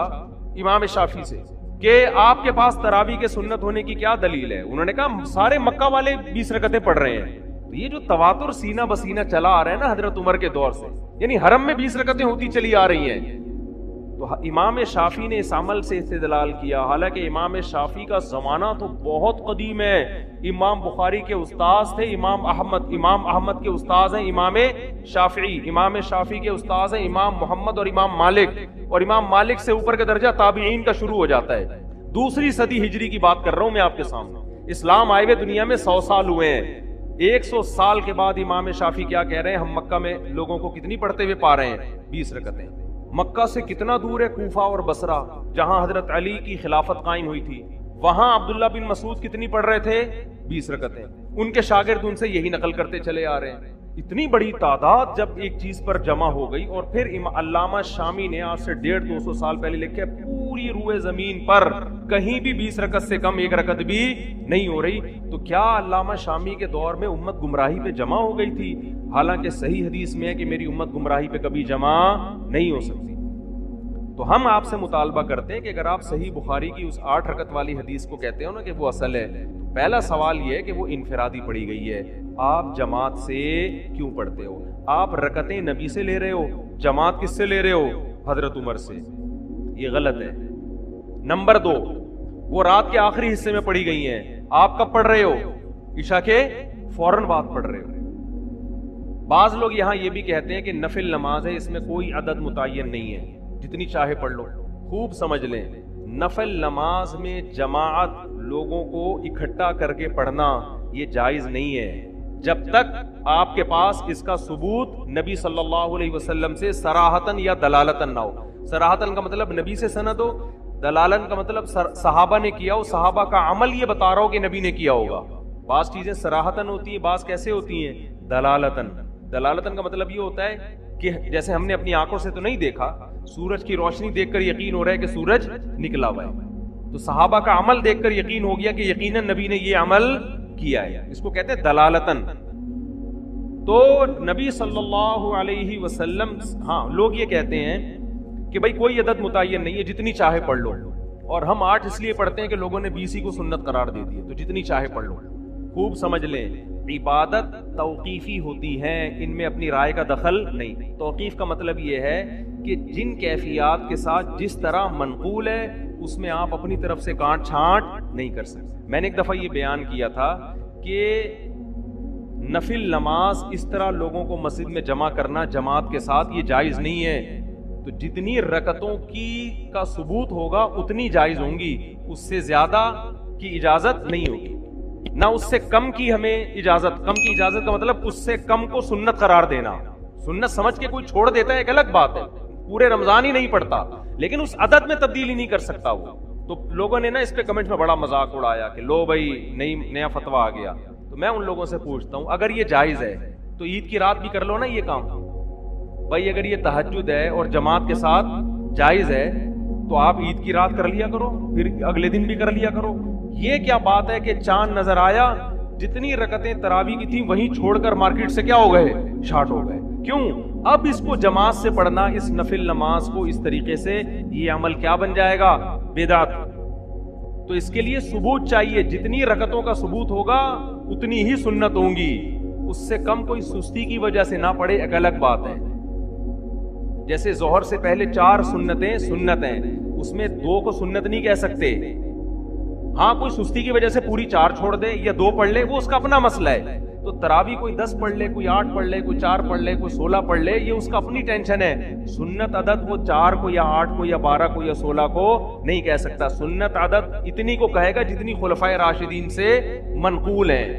S1: امام شافعی سے, کہ آپ کے پاس تراویح کے سنت ہونے کی کیا دلیل ہے؟ انہوں نے کہا سارے مکہ والے 20 رکعتیں پڑھ رہے ہیں. تو یہ جو تواتر سینہ بسینہ چلا آ رہا ہے نا حضرت عمر کے دور سے, یعنی حرم میں 20 رکعتیں ہوتی چلی آ رہی ہیں, تو امام شافعی نے اس عمل سے استدلال کیا. حالانکہ امام شافعی کا زمانہ تو بہت قدیم ہے. امام بخاری کے استاذ تھے امام احمد کے استاذ ہیں امام شافعی. امام شافعی کے استاذ ہیں امام محمد اور امام مالک, اور امام مالک سے اوپر کا درجہ تابعین کا شروع ہو جاتا ہے. 2 صدی ہجری کی بات کر رہا ہوں میں آپ کے سامنے. اسلام آئے ہوئے دنیا میں 100 سال ہوئے ہیں. 100 سال کے بعد امام شافعی کیا کہہ رہے ہیں, ہم مکہ میں لوگوں کو کتنی پڑھتے ہوئے پا رہے ہیں, 20 رکعتیں. مکہ سے کتنا دور ہے کوفہ اور بصرہ, جہاں حضرت علی کی خلافت قائم ہوئی تھی, وہاں عبداللہ بن مسعود کتنی پڑھ رہے تھے, 20 رکعتیں. ان کے شاگرد ان سے یہی نقل کرتے چلے آ رہے ہیں. اتنی بڑی تعداد جب ایک چیز پر جمع ہو گئی, اور پھر علامہ شامی نے آج سے 150-200 سال پہلے لکھے پوری روئے زمین پر کہیں بھی 20 رکعت سے کم 1 رکعت بھی نہیں ہو رہی. تو کیا علامہ شامی کے دور میں امت گمراہی پہ جمع ہو گئی تھی؟ حالانکہ صحیح حدیث میں ہے کہ میری امت گمراہی پہ کبھی جمع نہیں ہو سکتی. تو ہم آپ سے مطالبہ کرتے ہیں کہ اگر آپ صحیح بخاری کی اس 8 رکعت والی حدیث کو کہتے ہو نا کہ وہ اصل ہے, پہلا سوال یہ ہے کہ وہ انفرادی پڑھی گئی ہے, آپ جماعت سے کیوں پڑھتے ہو؟ آپ رکعتیں نبی سے لے رہے ہو, جماعت کس سے لے رہے ہو؟ حضرت عمر سے. یہ غلط ہے. نمبر 2, وہ رات کے آخری حصے میں پڑھی گئی ہیں, آپ کب پڑھ رہے ہو؟ عشاء کے فوراً بعد پڑھ رہے ہو. بعض لوگ یہاں یہ بھی کہتے ہیں کہ نفل نماز ہے, اس میں کوئی عدد متعین نہیں ہے, جتنی چاہے پڑھ لو. خوب سمجھ لیں, نفل نماز میں جماعت لوگوں کو اکٹھا کر کے پڑھنا یہ جائز نہیں ہے جب تک آپ کے پاس اس کا ثبوت نبی صلی اللہ علیہ وسلم سے صراحتاً یا دلالتاً نہ ہو. صراحتاً کا مطلب نبی سے سند ہو, دلالن کا مطلب صحابہ نے کیا ہو, صحابہ کا عمل یہ بتا رہا ہو کہ نبی نے کیا ہوگا. بعض چیزیں صراحتاً ہوتی ہیں, بعض کیسے ہوتی ہیں, دلالتاً. دلالتاً کا مطلب یہ ہوتا ہے کہ جیسے ہم نے اپنی آنکھوں سے تو نہیں دیکھا, سورج کی روشنی دیکھ کر یقین ہو رہا ہے کہ سورج نکلا ہوا ہے, تو صحابہ کا عمل دیکھ کر یقین ہو گیا کہ یقیناً نبی نے یہ عمل کیا ہے. اس کو کہتے ہیں دلالتاً. تو نبی صلی اللہ علیہ وسلم, ہاں لوگ یہ کہتے ہیں کہ بھائی کوئی عدد متعین نہیں ہے, جتنی چاہے پڑھ لو, اور ہم 8 اس لیے پڑھتے ہیں کہ لوگوں نے 20 کو سنت قرار دے دی ہے, تو جتنی چاہے پڑھ لو. خوب سمجھ لیں, عبادت توقیفی ہوتی ہے, ان میں اپنی رائے کا دخل نہیں. توقیف کا مطلب یہ ہے کہ جن کیفیات کے ساتھ جس طرح منقول ہے اس میں آپ اپنی طرف سے کانٹ چھانٹ نہیں کر سکتے. میں نے ایک دفعہ یہ بیان کیا تھا کہ نفل نماز اس طرح لوگوں کو مسجد میں جمع کرنا جماعت کے ساتھ یہ جائز نہیں ہے. تو جتنی رکعتوں کا ثبوت ہوگا اتنی جائز ہوں گی, اس سے زیادہ کی اجازت نہیں ہوگی, نہ اس سے کم کی ہمیں اجازت. کم کی اجازت کا مطلب اس سے کم کو سنت قرار دینا. سنت سمجھ کے کوئی چھوڑ دیتا ہے ایک الگ بات ہے, پورے رمضان ہی نہیں پڑھتا لیکن اس عدد میں تبدیلی نہیں کر سکتا وہ. تو لوگوں نے نا اس پہ کمنٹ میں بڑا مذاق اڑایا کہ لو بھائی نیا فتویٰ آ گیا. تو میں ان لوگوں سے پوچھتا ہوں اگر یہ جائز ہے تو عید کی رات بھی کر لو نا یہ کام. بھائی اگر یہ تہجد ہے اور جماعت کے ساتھ جائز ہے تو آپ عید کی رات کر لیا کرو, پھر اگلے دن بھی کر لیا کرو. یہ کیا بات ہے کہ چاند نظر آیا, جتنی رکعتیں تراویح کی تھیں وہیں چھوڑ کر مارکیٹ سے کیا ہو گئے, شارٹ ہو گئے. کیوں؟ اب اس کو جماعت سے پڑھنا, اس نفل نماز کو اس طریقے سے, یہ عمل کیا بن جائے گا, بدعت. تو اس کے لیے ثبوت چاہیے, جتنی رکعتوں کا ثبوت ہوگا اتنی ہی سنت ہوں گی. اس سے کم کوئی سستی کی وجہ سے نہ پڑھے ایک الگ بات ہے. جیسے ظہر سے پہلے 4 سنتیں سنت ہیں, اس میں 2 کو سنت نہیں کہہ سکتے. ہاں کوئی سستی کی وجہ سے پوری 4 چھوڑ دے یا 2 پڑھ لے, وہ اس کا اپنا مسئلہ ہے. تو تراویح کوئی 10 پڑھ لے, کوئی 8 پڑھ لے, کوئی 4 پڑھ لے, کوئی 16 پڑھ لے, یہ اس کا اپنی ٹینشن ہے. سنت عدد وہ 4 کو یا 8 کو یا 12 کو یا 16 کو نہیں کہہ سکتا. سنت عدد اتنی کو کہے گا جتنی خلفائے راشدین سے منقول ہیں.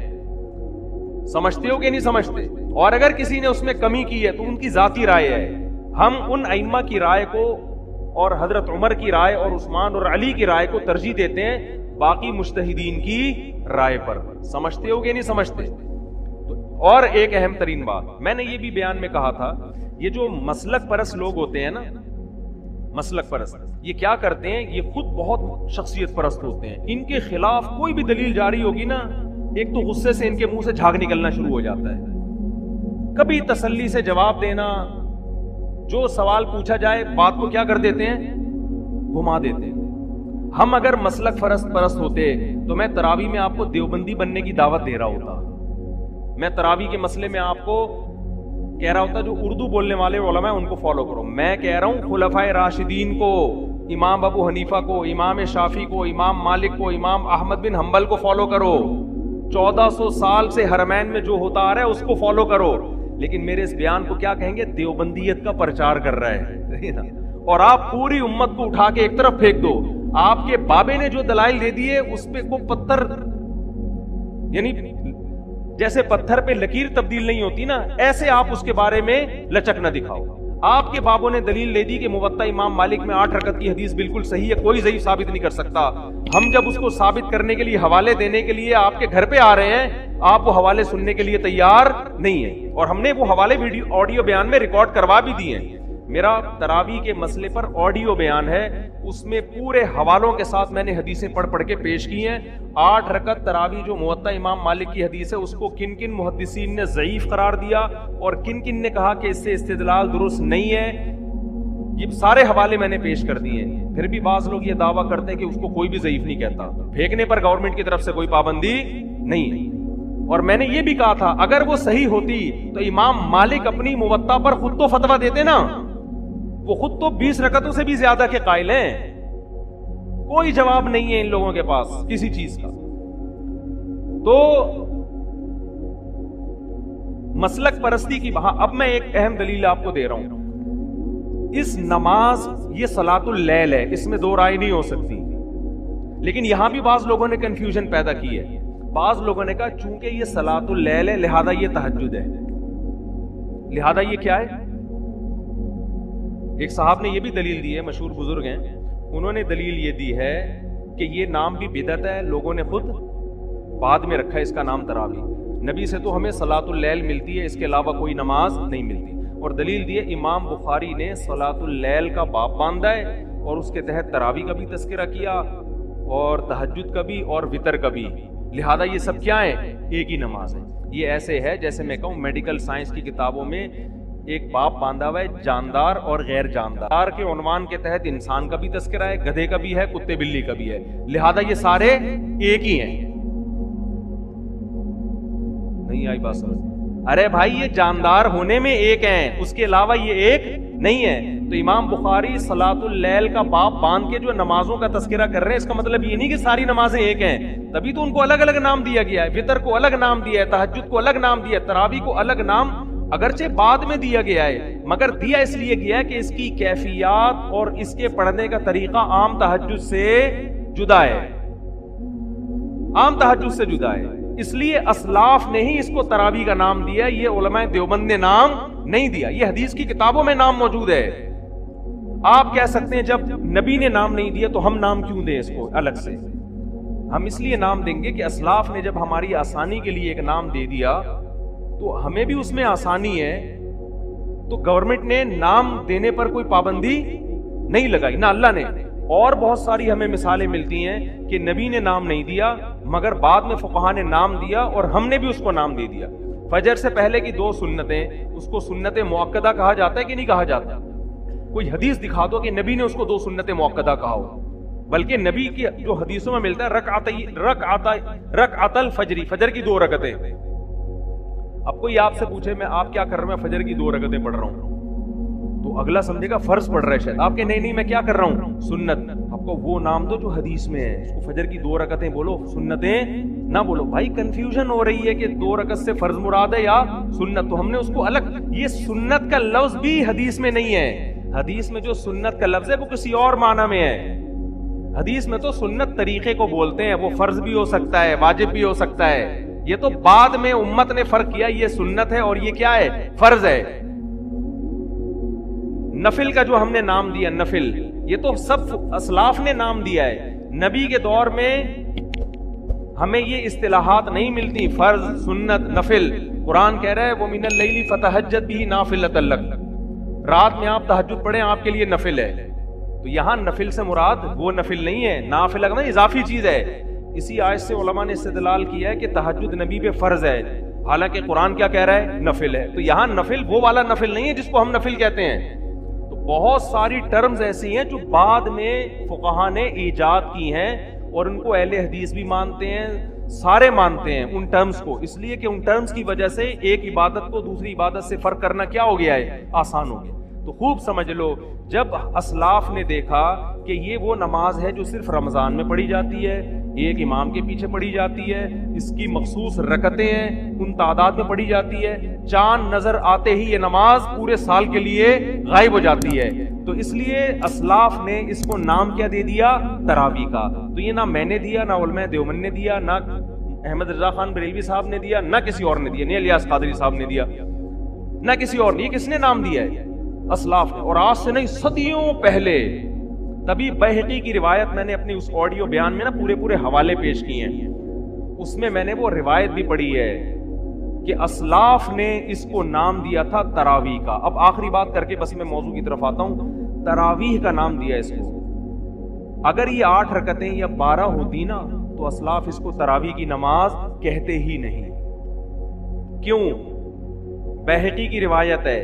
S1: سمجھتے ہو کہ نہیں سمجھتے؟ اور اگر کسی نے اس میں کمی کی ہے تو ان کی ذاتی رائے ہے. ہم ان ائمہ کی رائے کو اور حضرت عمر کی رائے اور عثمان اور علی کی رائے کو ترجیح دیتے ہیں باقی مجتہدین کی رائے پر. سمجھتے ہو کہ نہیں سمجھتے؟ اور ایک اہم ترین بات میں نے یہ بھی بیان میں کہا تھا, یہ جو مسلک پرست لوگ ہوتے ہیں نا, مسلک پرست, یہ کیا کرتے ہیں, یہ خود بہت شخصیت پرست ہوتے ہیں. ان کے خلاف کوئی بھی دلیل جاری ہوگی نا, ایک تو غصے سے ان کے منہ سے جھاگ نکلنا شروع ہو جاتا ہے. کبھی تسلی سے جواب دینا, جو سوال پوچھا جائے بات کو کیا کر دیتے ہیں, گھما دیتے ہیں. ہم اگر مسلک پرست ہوتے تو میں تراویح میں آپ کو دیوبندی بننے کی دعوت دے رہا ہوتا. میں تراویح کے مسئلے میں آپ کو کہہ رہا ہوتا جو اردو بولنے والے علماء ہیں ان کو فالو کرو. میں کہہ رہا ہوں خلفائے راشدین کو, امام ابو حنیفہ کو, امام شافعی کو, امام مالک کو, امام احمد بن حنبل کو فالو کرو. 1400 سال سے حرمین میں جو ہوتا آ رہا ہے اس کو فالو کرو. لیکن میرے اس بیان کو کیا کہیں گے, دیوبندیت کا پرچار کر رہا ہے. اور آپ پوری امت کو اٹھا کے ایک طرف پھینک دو. آپ کے بابے نے جو دلائل دے دیے اس پہ وہ پتھر, یعنی جیسے پتھر پہ لکیر تبدیل نہیں ہوتی نا, ایسے آپ اس کے بارے میں لچک نہ دکھاؤ. آپ کے بابوں نے دلیل دے دی کہ موطا امام مالک میں 8 رکعت کی حدیث بالکل صحیح ہے, کوئی ضعیف ثابت نہیں کر سکتا. ہم جب اس کو ثابت کرنے کے لیے حوالے دینے کے لیے آپ کے گھر پہ آ رہے ہیں, آپ وہ حوالے سننے کے لیے تیار نہیں ہیں. اور ہم نے وہ حوالے آڈیو بیان میں ریکارڈ کروا بھی دیے ہیں. میرا تراویح کے مسئلے پر آڈیو بیان ہے, اس میں پورے حوالوں کے ساتھ میں نے حدیثیں پڑھ کے پیش کی ہیں. 8 رکعت تراویح جو موطا امام مالک کی حدیث ہے اس کو کن کن محدثین نے ضعیف قرار دیا اور کن کن نے کہا کہ اس سے استدلال درست نہیں ہے, یہ سارے حوالے میں نے پیش کر دیے. پھر بھی بعض لوگ یہ دعویٰ کرتے ہیں کہ اس کو کوئی بھی ضعیف نہیں کہتا. پھینکنے پر گورنمنٹ کی طرف سے کوئی پابندی نہیں ہے. اور میں نے یہ بھی کہا تھا اگر وہ صحیح ہوتی تو امام مالک اپنی موطا پر خود تو فتویٰ دیتے نا, وہ خود تو 20 رکعتوں سے بھی زیادہ کے قائل ہیں. کوئی جواب نہیں ہے ان لوگوں کے پاس کسی چیز کا. تو مسلک پرستی کی اب میں ایک اہم دلیل آپ کو دے رہا ہوں. اس نماز یہ صلاۃ اللیل ہے, اس میں 2 رائے نہیں ہو سکتی. لیکن یہاں بھی بعض لوگوں نے کنفیوژن پیدا کی ہے. بعض لوگوں نے کہا چونکہ یہ صلاۃ اللیل ہے لہذا یہ تہجد ہے, لہذا یہ کیا ہے. ایک صاحب نے یہ بھی دلیل دی ہے, مشہور بزرگ ہیں, انہوں نے دلیل یہ دی ہے کہ یہ نام بھی بدعت ہے, لوگوں نے خود بعد میں رکھا ہے اس کا نام تراویح. نبی سے تو ہمیں صلاۃ اللیل ملتی ہے, اس کے علاوہ کوئی نماز نہیں ملتی. اور دلیل دی ہے امام بخاری نے صلاۃ اللیل کا باب باندھا ہے اور اس کے تحت تراویح کا بھی تذکرہ کیا اور تہجد کا بھی اور وتر کا بھی. لہذا یہ سب کیا ہے, ایک ہی نماز ہے. یہ ایسے ہے جیسے میں کہوں میڈیکل سائنس کی کتابوں میں ایک باب باندھا ہوا ہے جاندار اور غیر جاندار کے عنوان کے تحت انسان کا بھی تذکرہ ہے, گدھے کا بھی ہے, کتے بلی کا بھی ہے. لہذا یہ سارے ایک ہی ہیں. نہیں آئی بات سمجھ؟ ارے بھائی یہ جاندار ہونے میں ایک ہیں, اس کے علاوہ یہ ایک نہیں ہے. تو امام بخاری صلاۃ اللیل کا باب باندھ کے جو نمازوں کا تذکرہ کر رہے ہیں، اس کا مطلب یہ نہیں کہ ساری نمازیں ایک ہیں، تبھی تو ان کو الگ الگ نام دیا گیا ہے. وتر کو الگ نام دیا ہے، تہجد کو الگ نام دیا ہے، تراویح کو الگ نام اگرچہ بعد میں دیا گیا ہے، مگر دیا اس لیے گیا ہے کہ اس کی کیفیات اور اس کے پڑھنے کا طریقہ عام تہجد سے جدا ہے، عام تہجد سے جدا ہے. اس لیے اسلاف نے ہی اس کو تراویح کا نام دیا، یہ علماء دیوبند نے نام نہیں دیا. یہ حدیث کی کتابوں میں نام موجود ہے. آپ کہہ سکتے ہیں جب نبی نے نام نہیں دیا تو ہم نام کیوں دیں اس کو الگ سے؟ ہم اس لیے نام دیں گے کہ اسلاف نے جب ہماری آسانی کے لیے ایک نام دے دیا تو ہمیں بھی اس میں آسانی ہے. تو گورنمنٹ نے نام دینے پر کوئی پابندی نہیں لگائی، نہ اللہ نے. اور بہت ساری ہمیں مثالیں ملتی ہیں کہ نبی نے نام نہیں دیا مگر بعد میں فقہا نے نام دیا اور ہم نے بھی اس کو نام دے دیا. فجر سے پہلے کی 2 سنتیں، اس کو سنت مؤکدہ کہا جاتا ہے کہ نہیں کہا جاتا؟ کوئی حدیث دکھا دو کہ نبی نے اس کو 2 سنت مؤکدہ کہا ہو. بلکہ نبی کی جو حدیثوں میں ملتا ہے رکعت الفجر، فجر کی 2 رکعتیں. اب کوئی آپ سے پوچھے میں آپ کیا کر رہا ہوں، میں فجر کی 2 رکعتیں پڑھ رہا ہوں، تو اگلا سمجھے گا فرض پڑھ رہا ہے شاید. آپ کے نہیں میں کیا کر رہا ہوں، سنت. آپ کو وہ نام دو جو حدیث میں ہے، اس کو فجر کی 2 رکعتیں بولو، سنتیں نہ بولو. بھائی کنفیوژن ہو رہی ہے کہ 2 رکعت سے فرض مراد ہے یا سنت، تو ہم نے اس کو الگ. یہ سنت کا لفظ بھی حدیث میں نہیں ہے. حدیث میں جو سنت کا لفظ ہے وہ کسی اور معنی میں ہے. حدیث میں تو سنت طریقے کو بولتے ہیں، وہ فرض بھی ہو سکتا ہے، واجب بھی ہو سکتا ہے. یہ تو بعد میں امت نے فرق کیا، یہ سنت ہے اور یہ کیا ہے، فرض ہے. نفل کا جو ہم نے نام دیا نفل، یہ تو سب اسلاف نے نام دیا ہے. نبی کے دور میں ہمیں یہ اصطلاحات نہیں ملتی، فرض، سنت، نفل. قرآن کہہ رہا ہے وَمِنَ اللَّيْلِ فَتَهَجَّدْ بِهِ نَافِلَةً لَكَ، رات میں آپ تہجد پڑھیں، آپ کے لیے نفل ہے. تو یہاں نفل سے مراد وہ نفل نہیں ہے، نافلہ کا اضافی چیز ہے. اسی آیت سے علماء نے استدلال کیا ہے کہ تہجد نبی پہ فرض ہے، حالانکہ قرآن کیا کہہ رہا ہے، نفل ہے. تو یہاں نفل وہ والا نفل نہیں ہے جس کو ہم نفل کہتے ہیں. تو بہت ساری ٹرمز ایسی ہیں جو بعد میں فقہا نے ایجاد کی ہیں اور ان کو اہل حدیث بھی مانتے ہیں، سارے مانتے ہیں ان ٹرمز کو، اس لیے کہ ان ٹرمز کی وجہ سے ایک عبادت کو دوسری عبادت سے فرق کرنا کیا ہو گیا ہے، آسان ہو گیا. تو خوب سمجھ لو، جب اسلاف نے دیکھا کہ یہ وہ نماز ہے جو صرف رمضان میں پڑھی جاتی ہے، ایک امام کے پیچھے پڑھی جاتی ہے، اس کی مخصوص رکعتیں ہیں، ان تعداد میں پڑھی جاتی ہے، چاند نظر آتے ہی یہ نماز پورے سال کے لیے غائب ہو جاتی ہے، تو اس لیے اسلاف نے اس کو نام کیا دے دیا، تراویح کا. تو یہ نہ میں نے دیا، نہ علماء دیوبند نے دیا، نہ احمد رضا خان بریلوی صاحب نے دیا، نہ کسی اور نے دیا، نہیں الیاس قادری صاحب نے دیا، نہ کسی اور نے. یہ کس نے نام دیا ہے؟ اسلاف نے. اور آج سے نہیں، صدیوں پہلے. تبھی بہقی کی روایت میں نے اپنی اس آڈیو بیان میں نا پورے حوالے پیش کیے ہیں، اس میں میں نے وہ روایت بھی پڑھی ہے کہ اسلاف نے اس کو نام دیا تھا تراویح کا. اب آخری بات کر کے بس میں موضوع کی طرف آتا ہوں. تراویح کا نام دیا اس کو. اگر یہ 8 رکعتیں یا 12 ہوتی نا تو اسلاف اس کو تراویح کی نماز کہتے ہی نہیں. کیوں؟ بہقی کی روایت ہے.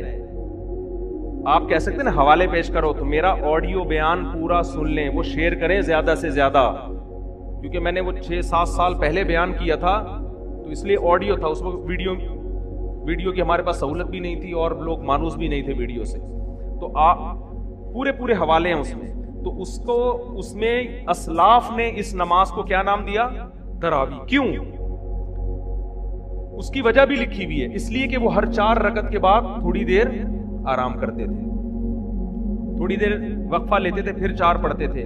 S1: آپ کہہ سکتے ہیں نا حوالے پیش کرو، تو میرا آڈیو بیان پورا سن لیں، وہ شیئر کریں زیادہ سے زیادہ، کیونکہ میں نے وہ 6-7 سال پہلے بیان کیا تھا تو اس لیے آڈیو تھا. اس وقت ویڈیو کی ہمارے پاس سہولت بھی نہیں تھی اور لوگ مانوس بھی نہیں تھے ویڈیو سے. تو آپ پورے حوالے ہیں اس میں. تو اس میں اسلاف نے اس نماز کو کیا نام دیا؟ تراویح. کیوں؟ اس کی وجہ بھی لکھی ہوئی ہے. اس لیے کہ وہ ہر 4 رکعت کے بعد تھوڑی دیر آرام کرتے تھے، تھوڑی دیر وقفہ لیتے تھے، پھر 4 پڑھتے تھے.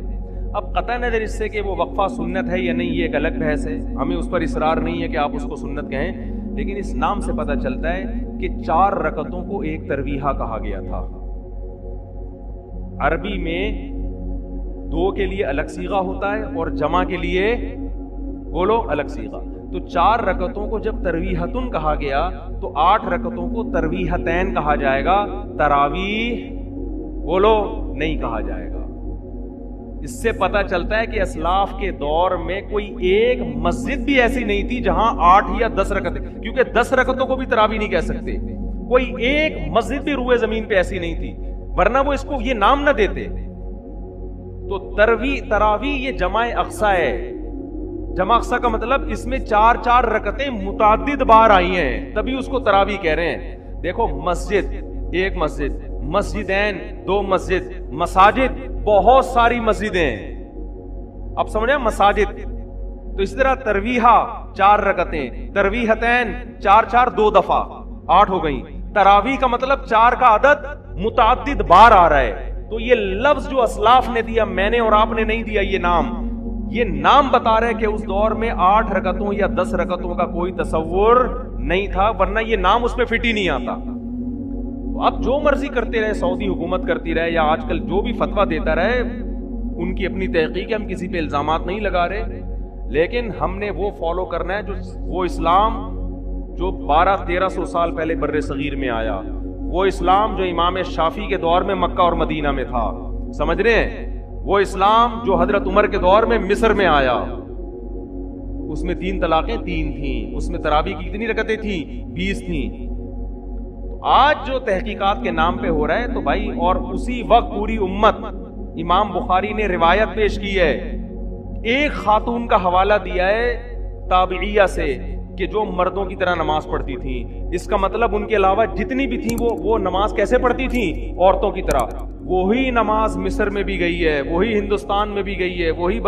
S1: اب قطع نظر اس سے کہ وہ وقفہ سنت ہے یا نہیں، یہ ایک الگ بحث ہے، ہمیں اس پر اصرار نہیں ہے کہ آپ اس کو سنت کہیں، لیکن اس نام سے پتہ چلتا ہے کہ 4 رکعتوں کو ایک ترویحہ کہا گیا تھا. عربی میں 2 کے لیے الگ صیغہ ہوتا ہے اور جمع کے لیے بولو الگ صیغہ. تو 4 رکعتوں کو جب ترویحتن کہا گیا تو 8 رکعتوں کو ترویحتین کہا جائے گا، تراویح بولو نہیں کہا جائے گا. اس سے پتہ چلتا ہے کہ اسلاف کے دور میں کوئی ایک مسجد بھی ایسی نہیں تھی جہاں 8 یا 10 رکعتیں، کیونکہ 10 رکعتوں کو بھی تراویح نہیں کہہ سکتے. کوئی ایک مسجد بھی روئے زمین پہ ایسی نہیں تھی، ورنہ وہ اس کو یہ نام نہ دیتے. تو تراویح یہ جمع اقصا ہے. جمع اقصا کا مطلب اس میں 4 رکعتیں متعدد بار آئی ہیں، تبھی اس کو تراویح کہہ رہے ہیں. دیکھو مسجد، ایک مسجد، مسجدین 2 مسجد, مساجد بہت ساری مسجدیں ہیں. اب سمجھیں مساجد. تو اسی طرح ترویحہ 4 رکعتیں, ترویحتین 4 2 دفعہ 8 ہو گئیں. تراویح کا مطلب 4 کا عدد متعدد بار آ رہا ہے. تو یہ لفظ جو اسلاف نے دیا, میں نے اور آپ نے نہیں دیا, یہ نام بتا رہے کہ اس دور میں 8 رکعتوں یا 10 رکعتوں کا کوئی تصور نہیں تھا, ورنہ یہ نام اس میں فٹ ہی نہیں آتا. اب جو مرضی کرتے رہے, سعودی حکومت کرتی رہے, یا آج کل جو بھی فتویٰ دیتا رہے, ان کی اپنی تحقیق ہے, ہم کسی پہ الزامات نہیں لگا رہے, لیکن ہم نے وہ فالو کرنا ہے جو وہ اسلام جو 1200-1300 سال پہلے بر صغیر میں آیا, وہ اسلام جو امام شافعی کے دور میں مکہ اور مدینہ میں تھا, سمجھ رہے ہیں, وہ اسلام جو حضرت عمر کے دور میں مصر میں آیا, اس میں 3 طلاقیں 3 تھیں, اس میں تراویح کی کتنی رکعتیں تھیں, 20 تھیں. آج جو تحقیقات کے نام پہ ہو رہا ہے تو بھائی, اور اسی وقت پوری امت, امام بخاری نے روایت پیش کی ہے, ایک خاتون کا حوالہ دیا ہے تابعیہ سے کہ جو مردوں کی طرح نماز پڑھتی تھیں. اس کا مطلب ان کے علاوہ جتنی بھی تھیں وہ نماز کیسے پڑھتی تھیں, عورتوں کی طرح. وہی نماز مصر میں بھی گئی ہے, وہی ہندوستان میں بھی گئی ہے, وہی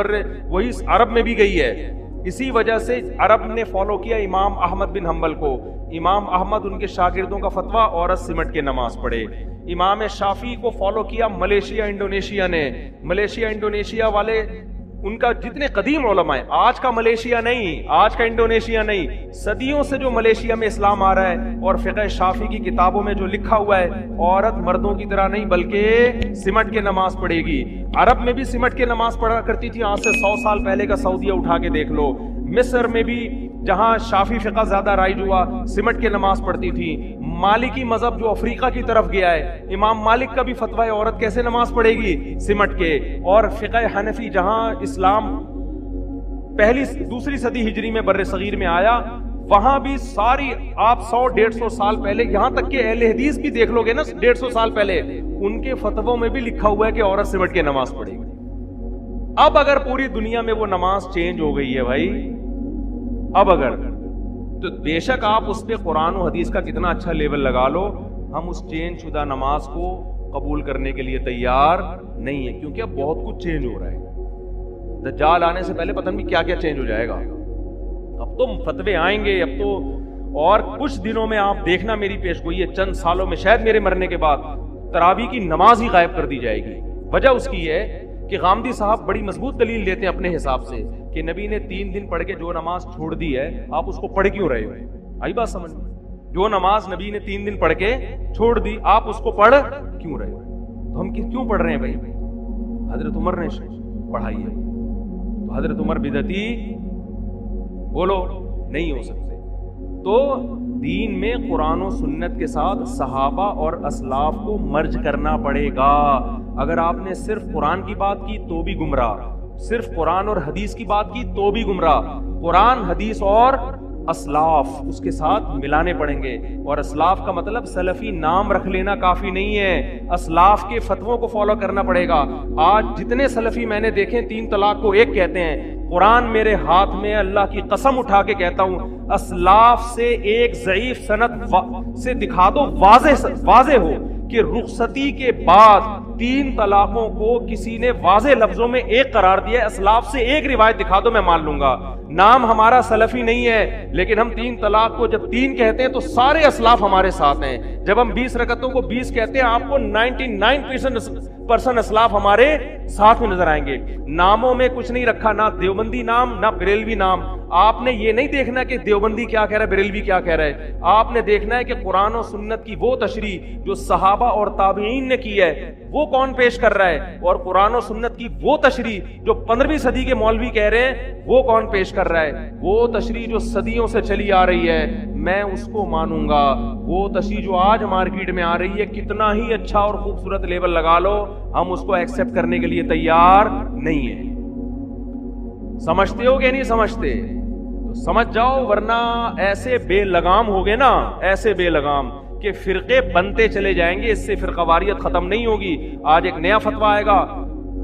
S1: عرب میں بھی گئی ہے. اسی وجہ سے عرب نے فالو کیا امام احمد بن حنبل کو. امام احمد ان کے شاگردوں کا فتویٰ, عورت سمٹ کے نماز پڑھے. امام شافعی کو فالو کیا ملیشیا انڈونیشیا نے. ملیشیا انڈونیشیا والے ان کا جتنے قدیم علماء ہیں, آج کا ملیشیا نہیں, آج کا انڈونیشیا نہیں, صدیوں سے جو ملیشیا میں اسلام آ رہا ہے, اور فقہ شافعی کی کتابوں میں جو لکھا ہوا ہے, عورت مردوں کی طرح نہیں بلکہ سمٹ کے نماز پڑھے گی. عرب میں بھی سمٹ کے نماز پڑھا کرتی تھی, آج سے 100 سال پہلے کا سعودیہ اٹھا کے دیکھ لو. مصر میں بھی جہاں شافعی فقہ زیادہ رائج ہوا, سمٹ کے نماز پڑھتی تھی. مالکی مذہب جو افریقہ کی طرف گیا ہے, امام مالک کا بھی فتویٰ ہے عورت کیسے نماز پڑھے گی, سمٹ کے. اور فقہ حنفی جہاں اسلام دوسری صدی ہجری میں بر صغیر میں آیا, وہاں بھی ساری آپ 100-150 سال پہلے, یہاں تک کہ اہل حدیث بھی دیکھ لو گے نا 150 سال پہلے, ان کے فتووں میں بھی لکھا ہوا ہے کہ عورت سمٹ کے نماز پڑھے گی. اب اگر پوری دنیا میں وہ نماز چینج ہو گئی ہے بھائی, اب اگر تو بے شک آپ اس پہ قرآن و حدیث کا کتنا اچھا لیول لگا لو, ہم اس چینج شدہ نماز کو قبول کرنے کے لیے تیار نہیں ہے, کیونکہ اب بہت کچھ چینج ہو رہا ہے. دجال آنے سے پہلے پتہ نہیں کیا کیا چینج ہو جائے گا. اب تو فتوے آئیں گے, اب تو, اور کچھ دنوں میں آپ دیکھنا میری پیش گوئی ہے, چند سالوں میں شاید میرے مرنے کے بعد تراویح کی نماز ہی غائب کر دی جائے گی. وجہ اس کی ہے کہ غامدی صاحب بڑی مضبوط دلیل دیتے ہیں اپنے حساب سے کہ نبی نے 3 دن پڑھ کے جو نماز چھوڑ دی ہے, آپ اس کو پڑھ کیوں رہے ہو. آئی بات سمجھ میں, جو نماز نبی نے 3 دن پڑھ کے چھوڑ دی, آپ اس کو پڑھ کیوں رہے ہو. تو ہم کیوں پڑھ رہے ہیں بھائی, حضرت عمر نے پڑھائی ہے, تو حضرت عمر بدعتی بولو نہیں ہو سکتے. تو دین میں قرآن و سنت کے ساتھ صحابہ اور اسلاف کو مرج کرنا پڑے گا. اگر آپ نے صرف قرآن کی بات کی تو بھی گمراہ, صرف قرآن اور حدیث کی بات کی تو بھی گمراہ. قرآن, حدیث اور اسلاف اس کے ساتھ ملانے پڑیں گے. اور اسلاف کا مطلب سلفی نام رکھ لینا کافی نہیں ہے, اسلاف کے فتووں کو فالو کرنا پڑے گا. آج جتنے سلفی میں نے دیکھے 3 طلاق کو 1 کہتے ہیں. قرآن میرے ہاتھ میں, اللہ کی قسم اٹھا کے کہتا ہوں, اسلاف سے ایک ضعیف سند سے دکھا دو, واضح ہو کہ رخصتی کے بعد 3 طلاقوں کو کسی نے واضح لفظوں میں 1 قرار دیا ہے. اسلاف سے 1 روایت دکھا دو, میں مان لوں گا. نام ہمارا سلفی نہیں ہے, لیکن ہم 3 طلاق کو جب 3 کہتے ہیں تو سارے اسلاف ہمارے ساتھ ہیں. جب ہم 20 رکعتوں کو 20 کہتے ہیں, آپ کو 99% اسلاف ہمارے ساتھ میں نظر آئیں گے. ناموں میں کچھ نہیں رکھا, نہ دیوبندی نام نہ بریلوی نام. آپ نے یہ نہیں دیکھنا کہ دیوبندی کیا کہہ رہا ہے, بریلوی کیا کہہ رہا ہے. آپ نے دیکھنا ہے کہ قرآن و سنت کی وہ تشریح جو صحابہ اور تابعین نے کی ہے وہ کون پیش کر رہا ہے, اور قرآن و سنت کی وہ تشریح جو 15ویں صدی کے مولوی کہہ رہے ہیں وہ کون پیش کر رہا ہے. وہ تشریح جو صدیوں سے چلی آ رہی ہے میں اس کو مانوں گا. وہ تشریح جو آج مارکیٹ میں آ رہی ہے, کتنا ہی اچھا اور خوبصورت لیبل لگا لو, ہم اس کو ایکسپٹ کرنے کے لیے تیار نہیں ہیں. سمجھتے ہو کہ نہیں سمجھتے؟ تو سمجھ جاؤ, ورنہ ایسے بے لگام ہو گئے نا, ایسے بے لگام کہ فرقے بنتے چلے جائیں گے. اس سے فرقہ واریت ختم نہیں ہوگی. آج ایک نیا فتویٰ آئے گا,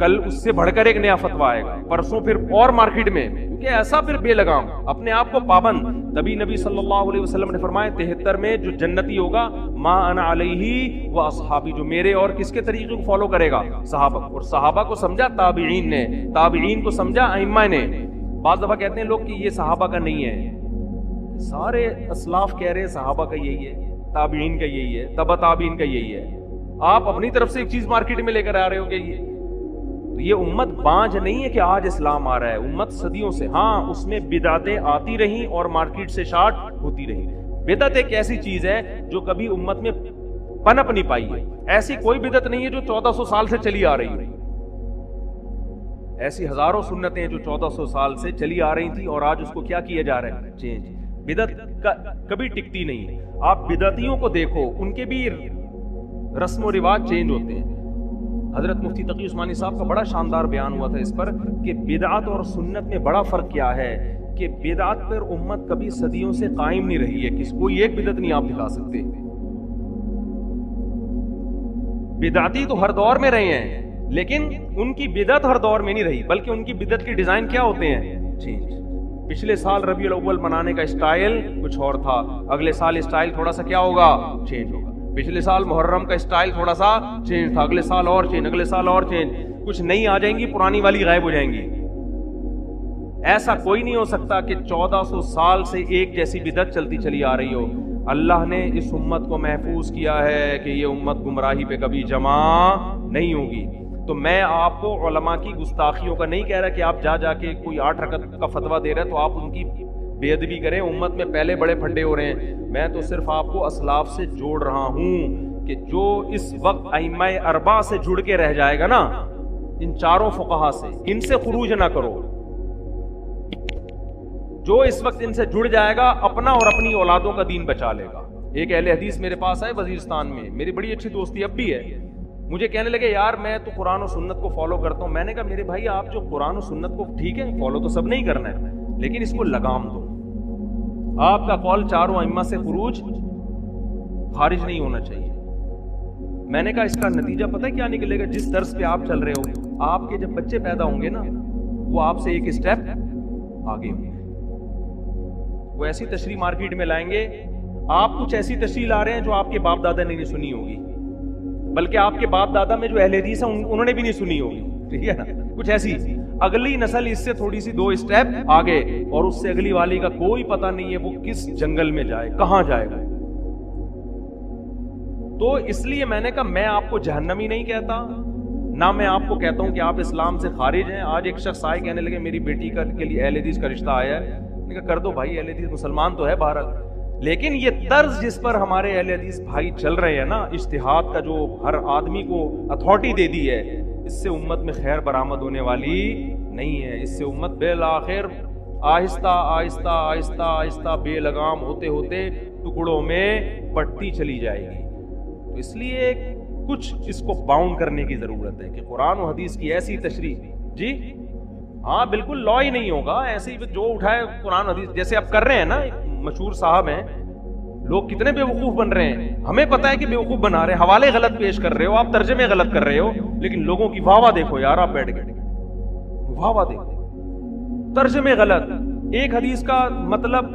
S1: کل اس سے بڑھ کر ایک نیا فتویٰ آئے گا, پرسوں پھر اور مارکیٹ میں, کہ ایسا پھر بے لگام اپنے آپ کو پابند. تبھی نبی صلی اللہ علیہ وسلم نے فرمایا 73 میں جو جنتی ہوگا ما انا علیہ و اصحابی, جو میرے اور کس کے طریقے کو فالو کرے گا, صحابہ. اور صحابہ کو سمجھا تابعین نے, تابعین کو سمجھا ائمہ نے. بعض دفعہ کہتے ہیں لوگ کہ یہ صحابہ کا نہیں ہے, سارے اسلاف کہہ رہے ہیں صحابہ کا یہی ہے, تابعین کا یہی ہے, تبع تابعین کا یہی ہے. آپ اپنی طرف سے ایک چیز مارکیٹ میں لے کر آ رہے ہو کہ یہ امت بانج نہیں ہے کہ آج اسلام آ رہا ہے, امت صدیوں سے, ہاں اس میں بدعتیں آتی رہیں اور مارکیٹ سے شارٹ ہوتی رہیں. بدعت ایک ایسی چیز ہے جو کبھی امت میں پنپ نہیں پائی ہے. ایسی کوئی بدعت نہیں ہے جو 1400 سال سے چلی آ رہی ہے. ایسی ہزاروں سنتیں جو 1400 سال سے چلی آ رہی تھی اور آج اس کو کیا کیا جا رہا ہے, چینج. بدعت کبھی ٹکتی نہیں ہے. آپ بدعتیوں کو دیکھو, ان کے بھی رسم و رواج چینج ہوتے ہیں. حضرت مفتی تقی عثمانی صاحب کا بڑا شاندار بیان ہوا تھا اس پر کہ بدعت اور سنت میں بڑا فرق کیا ہے, کہ بدعت پر امت کبھی صدیوں سے قائم نہیں رہی ہے. کوئی ایک بدعت نہیں آپ دکھا سکتے. بدعتی تو ہر دور میں رہے ہیں, لیکن ان کی بدعت ہر دور میں نہیں رہی, بلکہ ان کی بدعت کے ڈیزائن کیا ہوتے ہیں, چینج. پچھلے سال ربیع الاول منانے کا اسٹائل کچھ اور تھا, اگلے سال اسٹائل تھوڑا سا کیا ہوگا, چینج ہوگا. پچھلے سال محرم کا اسٹائل تھوڑا سا چینج تھا, اگلے سال اور چینج, اگلے سال اور چینج. کچھ نئی آ جائیں گی, پرانی والی غائب ہو جائیں گی. ایسا کوئی نہیں ہو سکتا کہ 1400 سال سے ایک جیسی بدعت چلتی چلی آ رہی ہو. اللہ نے اس امت کو محفوظ کیا ہے کہ یہ امت گمراہی پہ کبھی جمع نہیں ہوگی. تو میں آپ کو علماء کی گستاخیوں کا نہیں کہہ رہا کہ آپ جا کے کوئی 8 رکعت کا فتویٰ دے رہے تو آپ ان کی بے ادبی کریں, امت میں پہلے بڑے پھڈے ہو رہے ہیں. میں تو صرف آپ کو اسلاف سے جوڑ رہا ہوں کہ جو اس وقت ائمہ اربعہ سے جڑ کے رہ جائے گا نا, ان چاروں فقہا سے, ان سے خروج نہ کرو. جو اس وقت ان سے جڑ جائے گا اپنا اور اپنی اولادوں کا دین بچا لے گا. ایک اہل حدیث میرے پاس آئے وزیرستان میں, میری بڑی اچھی دوستی اب بھی ہے. مجھے کہنے لگے یار میں تو قرآن و سنت کو فالو کرتا ہوں. میں نے کہا میرے بھائی آپ جو قرآن و سنت کو, ٹھیک ہے فالو تو سب نہیں کرنا ہے, لیکن اس کو لگام دو. آپ کا قول چاروں ائمہ سے خارج نہیں ہونا چاہیے. میں نے کہا اس کا نتیجہ پتہ ہے کیا نکلے گا, جس طرز پہ آپ چل رہے ہو, آپ کے جب بچے پیدا ہوں گے نا, وہ آپ سے ایک اسٹیپ آگے ہوں گے. وہ ایسی تشریح مارکیٹ میں لائیں گے, آپ کچھ ایسی تشریح لا رہے ہیں جو آپ کے باپ دادا نے نہیں سنی ہوگی, بلکہ آپ کے باپ دادا میں جو اہل حدیث ہیں انہوں نے بھی نہیں سنی ہوگی. ٹھیک ہے نا, کچھ ایسی. اگلی نسل اس سے تھوڑی سی 2 اسٹیپ آگے, اور اس سے اگلی والی کا کوئی پتہ نہیں ہے وہ کس جنگل میں جائے, کہاں جائے گا. تو اس لیے میں نے کہا میں آپ کو جہنمی نہیں کہتا, نہ میں آپ کو کہتا ہوں کہ آپ اسلام سے خارج ہیں. آج ایک شخص آئے کہنے لگے میری بیٹی کے لیے اہل حدیث کا رشتہ آیا ہے. میں نے کہا کر دو بھائی, اہل حدیث مسلمان تو ہے بہرحال, لیکن یہ طرز جس پر ہمارے اہل حدیث بھائی چل رہے ہیں نا, اجتہاد کا جو ہر آدمی کو اتھارٹی دے دی ہے, اس سے امت میں خیر برآمد ہونے والی نہیں ہے. اس سے امت بالآخر آہستہ آہستہ آہستہ آہستہ بے لگام ہوتے ہوتے ٹکڑوں میں بٹتی چلی جائے گی. تو اس لیے کچھ اس کو باؤنڈ کرنے کی ضرورت ہے کہ قرآن و حدیث کی ایسی تشریح, جی ہاں بالکل لا ہی نہیں ہوگا ایسے ہی جو اٹھائے قرآن حدیث, جیسے آپ کر رہے ہیں نا. مشہور صاحب ہیں, لوگ کتنے بے وقوف بن رہے ہیں, ہمیں پتہ ہے کہ بے وقوف بنا رہے ہیں, حوالے غلط پیش کر رہے ہو, آپ ترجمے غلط کر رہے ہو, لیکن لوگوں کی واہ واہ دیکھو یار, آپ بیٹھ گئے واہ واہ دیکھو, ترجمے غلط. ایک حدیث کا مطلب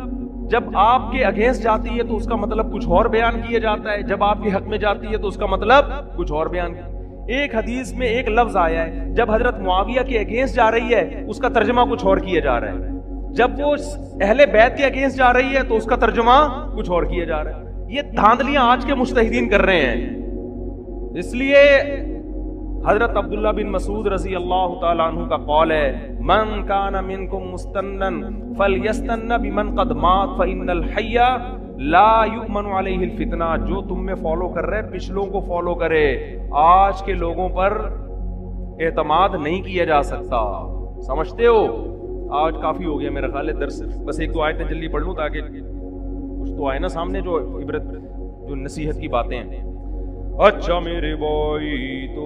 S1: جب آپ کے اگینسٹ جاتی ہے تو اس کا مطلب کچھ اور بیان کیا جاتا ہے, جب آپ کے حق میں جاتی ہے تو اس کا مطلب کچھ اور بیان. ایک حدیث میں ایک لفظ آیا ہے, جب حضرت معاویہ کے اگینسٹ جا رہی ہے اس کا ترجمہ کچھ اور کیا جا رہا ہے, جب وہ اہل بیت کے اگینسٹ جا رہی ہے تو اس کا ترجمہ کچھ اور کیا جا رہا ہے. یہ دھاندلیاں آج کے مجتہدین کر رہے ہیں. اس لیے حضرت عبداللہ بن مسعود رضی اللہ تعالیٰ عنہ کا قول ہے, من کان منکم مستنن فلیستن بمن قد مات فإن الحی لا یؤمن علیہ الفتنہ. جو تم میں فالو کر رہے پچھلوں کو فالو کرے, آج کے لوگوں پر اعتماد نہیں کیا جا سکتا. سمجھتے ہو؟ آج کافی ہو گیا میرا خیال ہے درس, بس 1-2 آیتیں جلدی پڑھ لوں تاکہ کچھ تو آئے نا سامنے, جو عبرت جو نصیحت کی باتیں ہیں. اچھا میرے بھائی, تو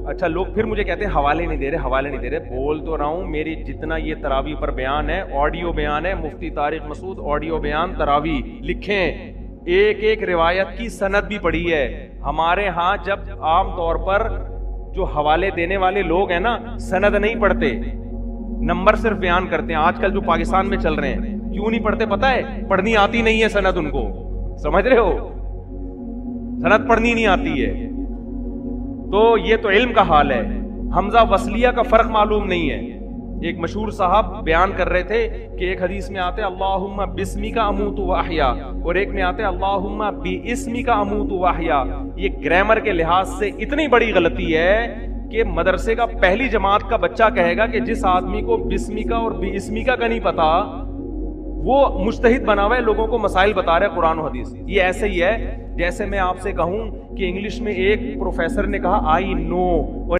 S1: اچھا لوگ پھر مجھے کہتے ہیں حوالے نہیں دے رہے. بول تو رہا ہوں, میری جتنا یہ تراویح پر بیان ہے, آڈیو بیان ہے, مفتی طارق مسعود آڈیو بیان تراویح لکھیں, ایک ایک روایت کی سند بھی پڑھی ہے. ہمارے ہاں جب عام طور پر جو حوالے دینے والے لوگ ہیں نا, سند نہیں پڑھتے,
S2: نمبر صرف بیان کرتے ہیں. آج کل جو پاکستان میں چل رہے ہیں کیوں نہیں پڑھتے پتہ ہے؟ پڑھنی آتی نہیں ہے سند ان کو. سمجھ رہے ہو؟ سند پڑھنی نہیں آتی ہے. تو یہ تو علم کا حال ہے. حمزہ وصلیہ کا فرق معلوم نہیں ہے. ایک مشہور صاحب بیان کر رہے تھے کہ ایک حدیث میں آتے اللہم بسمک اموت و احیا، اور ایک میں آتے اللہم باسمک اموت و احیا. یہ گرامر کے لحاظ سے اتنی بڑی غلطی ہے کہ مدرسے کا پہلی جماعت کا بچہ کہے گا کہ جس آدمی کو بسمک اور باسمک کا نہیں پتا وہ مجتہد بنا ہوا ہے، لوگوں کو مسائل بتا رہا ہے قرآن و حدیث. یہ ایسے ہی ہے جیسے میں آپ سے کہوں کہ انگلش میں ایک پروفیسر نے کہا آئی نو، اور